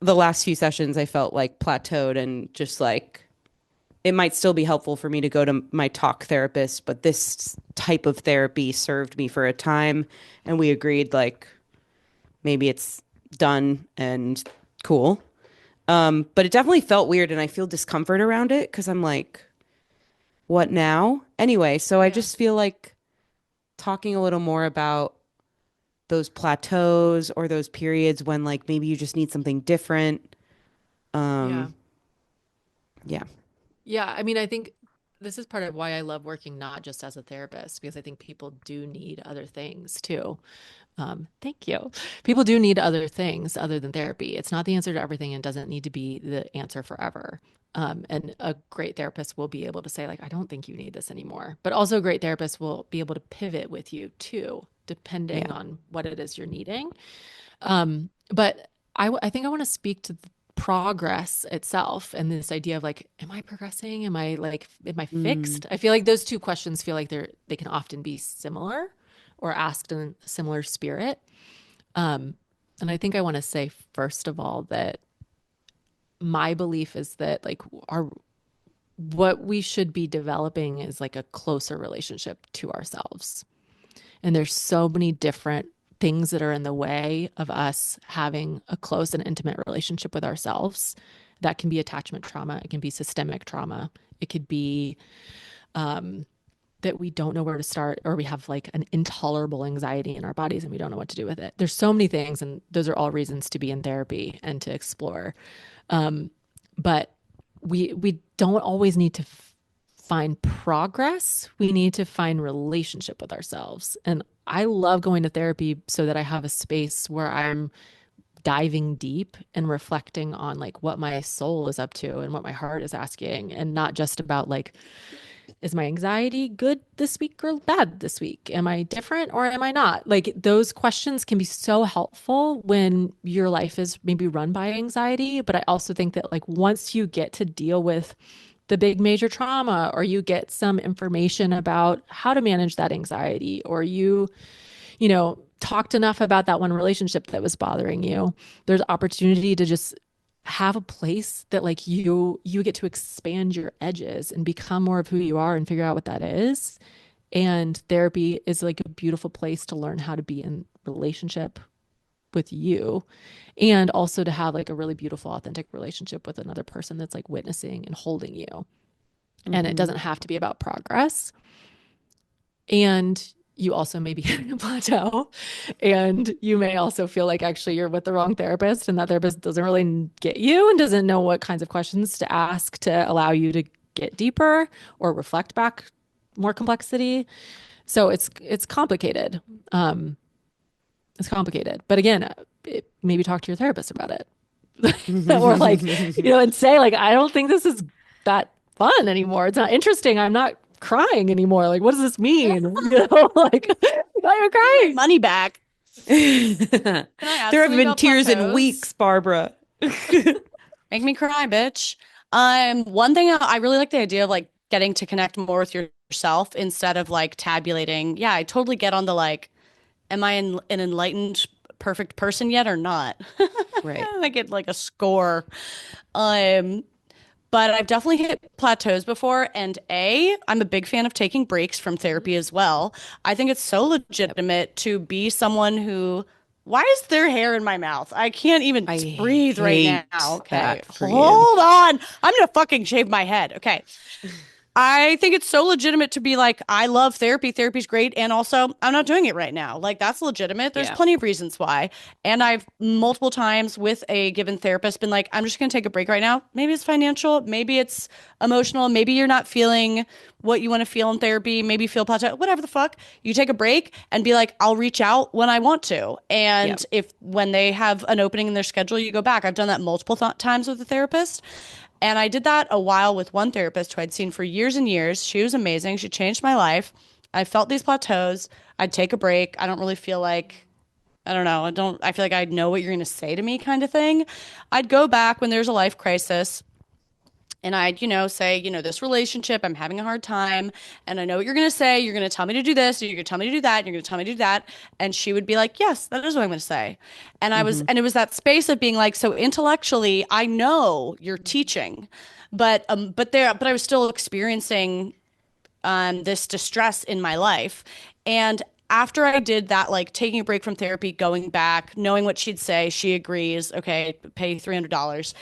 the last few sessions, I felt like plateaued and just like it might still be helpful for me to go to my talk therapist, but this type of therapy served me for a time. And we agreed, like, maybe it's done and cool. But it definitely felt weird and I feel discomfort around it because I'm like, what now? Anyway, so I Yeah. just feel like talking a little more about those plateaus or those periods when like maybe you just need something different. Yeah. Um, yeah. Yeah. I mean, I think this is part of why I love working not just as a therapist, because I think people do need other things too. Thank you. People do need other things other than therapy. It's not the answer to everything and doesn't need to be the answer forever. And a great therapist will be able to say, like, I don't think you need this anymore. But also, a great therapist will be able to pivot with you too, depending Yeah. on what it is you're needing. But I think I want to speak to the progress itself and this idea of like, am I progressing? Am I Mm, fixed? I feel like those two questions feel like they can often be similar or asked in a similar spirit. Um, and I think I want to say, first of all, that my belief is that like our what we should be developing is like a closer relationship to ourselves. And there's so many different things that are in the way of us having a close and intimate relationship with ourselves. That can be attachment trauma, it can be systemic trauma, it could be that we don't know where to start, or we have like an intolerable anxiety in our bodies and we don't know what to do with it. There's so many things, and those are all reasons to be in therapy and to explore. But we don't always need to find progress. We need to find relationship with ourselves. And I love going to therapy so that I have a space where I'm diving deep and reflecting on like what my soul is up to and what my heart is asking, and not just about like, is my anxiety good this week or bad this week? Am I different or am I not? Like those questions can be so helpful when your life is maybe run by anxiety. But I also think that like once you get to deal with the big major trauma, or you get some information about how to manage that anxiety, or you know, talked enough about that one relationship that was bothering you, there's opportunity to just have a place that like you get to expand your edges and become more of who you are and figure out what that is. And therapy is like a beautiful place to learn how to be in relationship with you, and also to have like a really beautiful authentic relationship with another person that's like witnessing and holding you. And it doesn't have to be about progress. And you also may be hitting a plateau, and you may also feel like actually you're with the wrong therapist, and that therapist doesn't really get you and doesn't know what kinds of questions to ask to allow you to get deeper or reflect back more complexity. So it's complicated. It's complicated. But again, maybe talk to your therapist about it. Or like, you know, and say like, I don't think this is that fun anymore. It's not interesting. I'm not crying anymore. Like, what does this mean? You know, like, why are you crying? Money back. There have been tears in weeks, Barbara. Make me cry, bitch. One thing I really like the idea of like getting to connect more with yourself instead of like tabulating. Yeah, I totally get on the like, am I an enlightened, perfect person yet or not? Right. I get like a score. But I've definitely hit plateaus before. And I'm a big fan of taking breaks from therapy as well. I think it's so legitimate to be someone who, why is there hair in my mouth? I can't even breathe right hate now. Okay. that for you. Hold on. I'm going to fucking shave my head. Okay. I think it's so legitimate to be like, I love therapy. Therapy's great. And also, I'm not doing it right now. Like, that's legitimate. There's Yeah. plenty of reasons why. And I've multiple times with a given therapist been like, I'm just going to take a break right now. Maybe it's financial. Maybe it's emotional. Maybe you're not feeling what you want to feel in therapy. Maybe you feel plateau, whatever the fuck. You take a break and be like, I'll reach out when I want to. And if when they have an opening in their schedule, you go back. I've done that multiple times with a therapist. And I did that a while with one therapist who I'd seen for years and years. She was amazing. She changed my life. I felt these plateaus. I'd take a break. I don't really feel like, I don't know. I feel like I know what you're going to say to me kind of thing. I'd go back when there's a life crisis. And I'd, say, this relationship, I'm having a hard time. And I know what you're going to say. You're going to tell me to do this. Or you're going to tell me to do that. And you're going to tell me to do that. And she would be like, yes, that is what I'm going to say. And and it was that space of being like, so intellectually, I know you're teaching, but I was still experiencing this distress in my life. And after I did that, like taking a break from therapy, going back, knowing what she'd say, she agrees, okay, pay $300.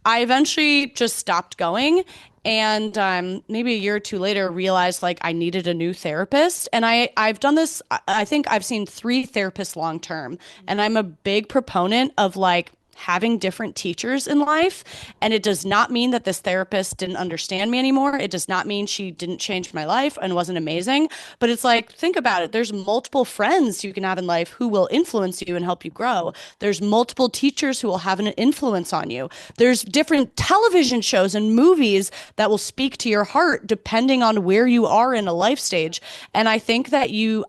I eventually just stopped going. And maybe a year or two later, realized like I needed a new therapist. And I've done this. I think I've seen 3 therapists long term. And I'm a big proponent of like having different teachers in life. And it does not mean that this therapist didn't understand me anymore. It does not mean she didn't change my life and wasn't amazing. But it's like, think about it. There's multiple friends you can have in life who will influence you and help you grow. There's multiple teachers who will have an influence on you. There's different television shows and movies that will speak to your heart depending on where you are in a life stage. And I think that you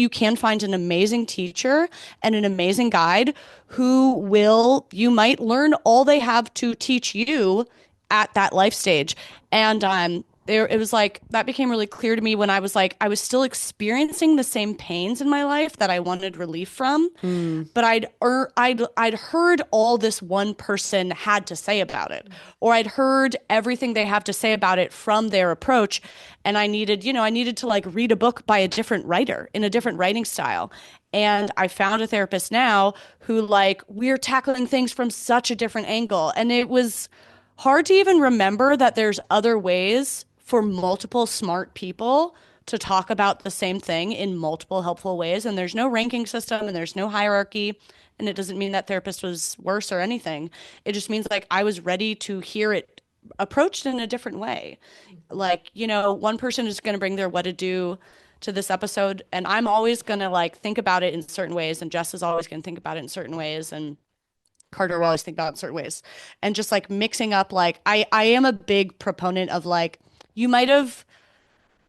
can find an amazing teacher and an amazing guide you might learn all they have to teach you at that life stage. And it was like, that became really clear to me when I was like, I was still experiencing the same pains in my life that I wanted relief from. But I'd heard all this one person had to say about it, or I'd heard everything they have to say about it from their approach. And I needed to like read a book by a different writer in a different writing style. And I found a therapist now who like, we're tackling things from such a different angle. And it was hard to even remember that there's other ways for multiple smart people to talk about the same thing in multiple helpful ways. And there's no ranking system and there's no hierarchy. And it doesn't mean that therapist was worse or anything. It just means like I was ready to hear it approached in a different way. Like, one person is going to bring their what to do to this episode, and I'm always going to like think about it in certain ways, and Jess is always going to think about it in certain ways, and Carter will always think about it in certain ways. And just like mixing up, like I am a big proponent of like you might have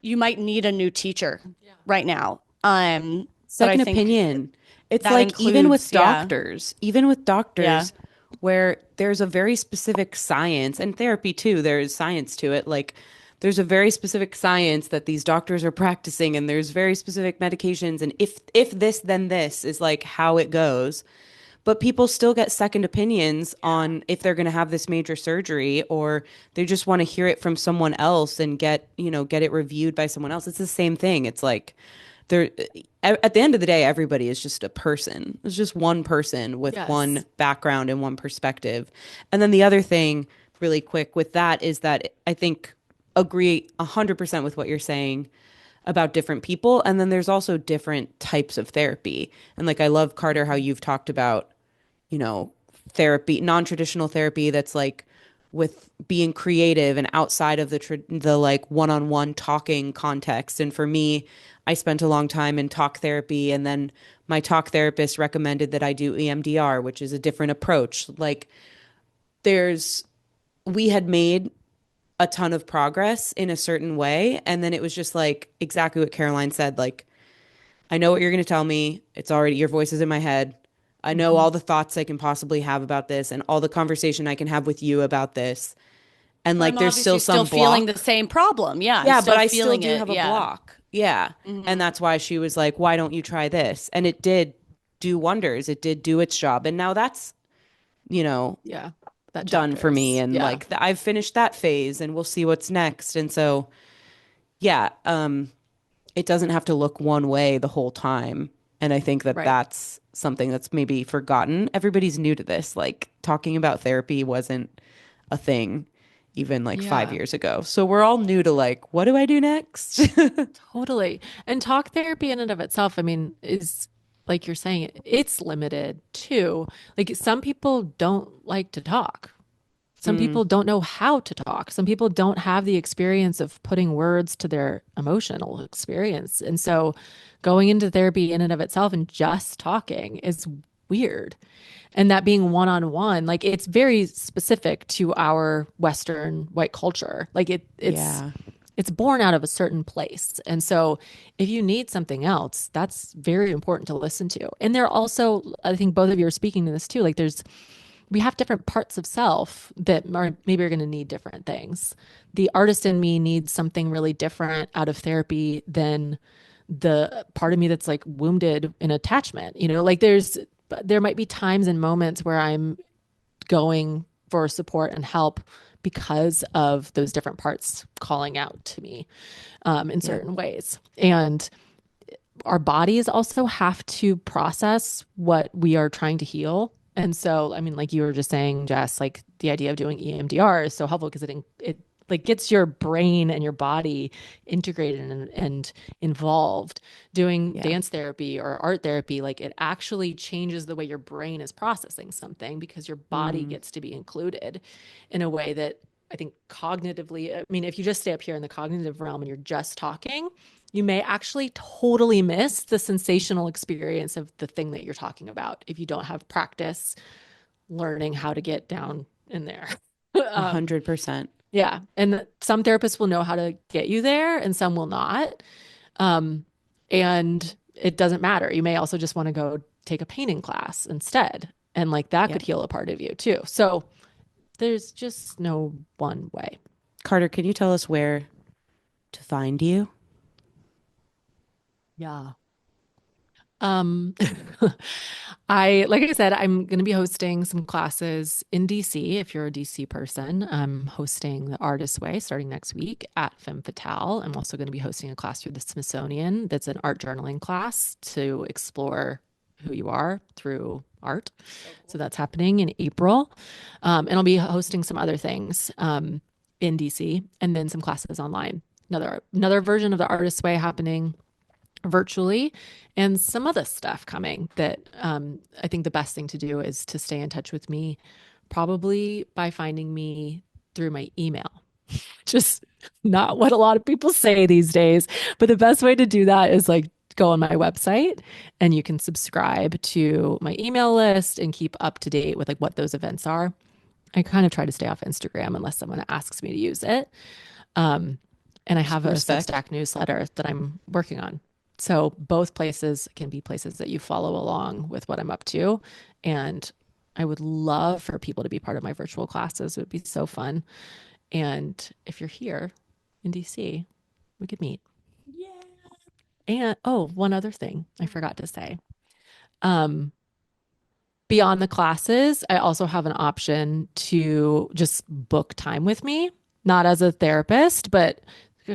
you might need a new teacher right now. But I Second think opinion. It's that like includes, even with yeah, doctors, where there's a very specific science and therapy too, there's science to it. Like there's a very specific science that these doctors are practicing, and there's very specific medications. And if this, then this is like how it goes. But people still get second opinions on if they're going to have this major surgery, or they just want to hear it from someone else and get it reviewed by someone else. It's the same thing. It's like there at the end of the day, everybody is just a person. It's just one person with one Yes. background and one perspective. And then the other thing really quick with that is that I think agree 100% with what you're saying about different people. And then there's also different types of therapy. And like I love, Carter, how you've talked about therapy, non-traditional therapy that's like with being creative and outside of the like one-on-one talking context. And for me, I spent a long time in talk therapy, and then my talk therapist recommended that I do EMDR, which is a different approach. Like there's we had made a ton of progress in a certain way, and then it was just like exactly what Caroline said, like I know what you're going to tell me. It's already your voice is in my head. I know Mhm. all the thoughts I can possibly have about this and all the conversation I can have with you about this. And but like I'm there's still obviously still some feeling the block. same problem. Yeah, I'm Yeah, but still I still feeling do it. have a Yeah. block. Yeah. And that's why she was like, why don't you try this? And it did do wonders. It did do its job. And now that's, you know, Yeah. That done chapter for me. is, And yeah. like I've finished that phase, and we'll see what's next. And so, yeah, it doesn't have to look one way the whole time. And I think that Right. that's something that's maybe forgotten. Everybody's new to this. Like talking about therapy wasn't a thing even like five Yeah. years ago. So we're all new to like, what do I do next? Totally. And talk therapy in and of itself, I mean, is like you're saying, it's limited too. Like some people don't like to talk. Some Mm, people don't know how to talk. Some people don't have the experience of putting words to their emotional experience. And so going into therapy in and of itself and just talking is weird. And that being one on one, like it's very specific to our Western white culture. Like yeah. it's born out of a certain place. And so if you need something else, that's very important to listen to. And there are also, I think both of you are speaking to this too, like we have different parts of self that are maybe are going to need different things. The artist in me needs something really different out of therapy than the part of me that's like wounded in attachment. Like there might be times and moments where I'm going for support and help because of those different parts calling out to me in Yeah. certain ways. And our bodies also have to process what we are trying to heal. And so, I mean, like you were just saying, Jess, like the idea of doing EMDR is so helpful because it like gets your brain and your body integrated and involved. Doing Yeah. dance therapy or art therapy, like it actually changes the way your brain is processing something because your body Mm, gets to be included in a way that I think cognitively, I mean, if you just stay up here in the cognitive realm and you're just talking, you may actually totally miss the sensational experience of the thing that you're talking about if you don't have practice learning how to get down in there. um, 100%. yeah. And some therapists will know how to get you there and some will not. Um, and it doesn't matter. You may also just want to go take a painting class instead. And like that Yeah. could heal a part of you too. So there's just no one way. Carter, can you tell us where to find you? Yeah. Um, like I said, I'm going to be hosting some classes in DC. If you're a DC person, I'm hosting the Artist Way starting next week at Femme Fatale. I'm also going to be hosting a class through the Smithsonian that's an art journaling class to explore who you are through art. So that's happening in April. And I'll be hosting some other things in DC and then some classes online another version of the Artist's Way happening virtually, and some other stuff coming that I think the best thing to do is to stay in touch with me, probably by finding me through my email. Just not what a lot of people say these days, but the best way to do that is like go on my website and you can subscribe to my email list and keep up to date with like what those events are. I kind of try to stay off Instagram unless someone asks me to use it. And I have a Respect. Substack newsletter that I'm working on. So both places can be places that you follow along with what I'm up to. And I would love for people to be part of my virtual classes. It would be so fun. And if you're here in DC, we could meet. Yeah. And oh, one other thing I forgot to say. Beyond the classes, I also have an option to just book time with me, not as a therapist, but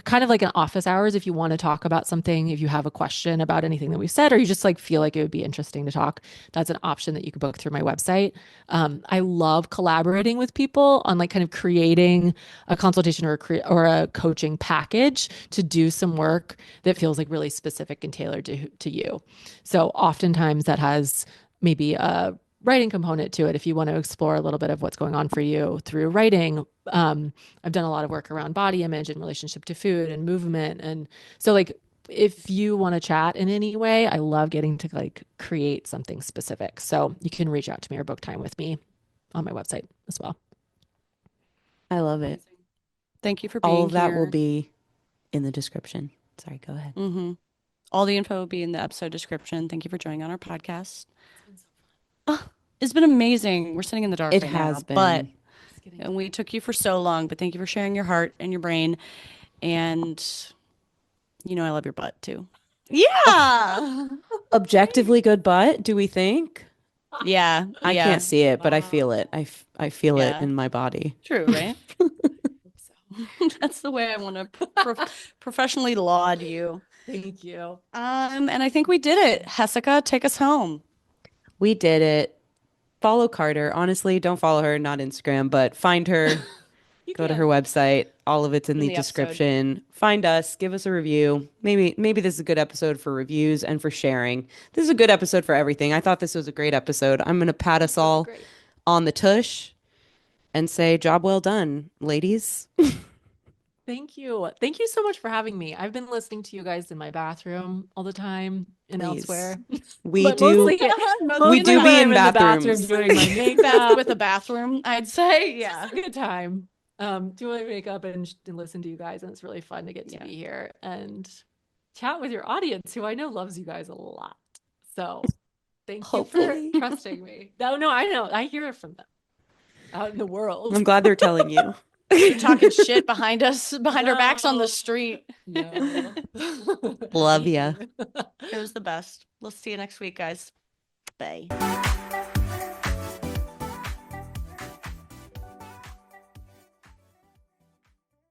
kind of like an office hours if you want to talk about something, if you have a question about anything that we've said, or you just like feel like it would be interesting to talk. That's an option that you could book through my website. I love collaborating with people on like kind of creating a consultation or a coaching package to do some work that feels like really specific and tailored to you. So oftentimes that has maybe a writing component to it if you want to explore a little bit of what's going on for you through writing. I've done a lot of work around body image and relationship to food and movement. And so like if you want to chat in any way, I love getting to like create something specific. So you can reach out to me or book time with me on my website as well. I love it. Thank you for being All of that will here. be in the description. Sorry, go ahead. All the info will be in the episode description. Thank you for joining on our podcast. It's been amazing. We're sitting in the dark It right has now, but been. and we took you for so long, but thank you for sharing your heart and your brain. And you know I love your butt too. Yeah. Objectively good butt, do we think? Yeah. I Yeah. can't see it, but I feel it. I feel it Yeah. in my body. True, right? That's the way I want to professionally laud you. Thank you. And I think we did it. Hessica, take us home. We did it. Follow Carter. Honestly, don't follow her, not Instagram, but find her. Go to her website. All of it's in the the episode. description. Find us, give us a review. Maybe this is a good episode for reviews and for sharing. This is a good episode for everything. I thought this was a great episode. I'm going to pat us all on the tush and say job well done, ladies. Thank you. Thank you so much for having me. I've been listening to you guys in my bathroom all the time and Please. elsewhere. We But do mostly be when in I'm the bathroom bathrooms. doing my makeup. With a bathroom, I'd say. Yeah. It's a good time. Doing my makeup and listen to you guys, and it's really fun to get to be here and chat with your audience, who I know loves you guys a lot. So thank you Hopefully. for trusting me. No, I know. I hear it from them out in the world. I'm glad they're telling you. You're talking shit behind us, behind our backs on the street. No. Love ya. It was the best. We'll see you next week, guys. Bye.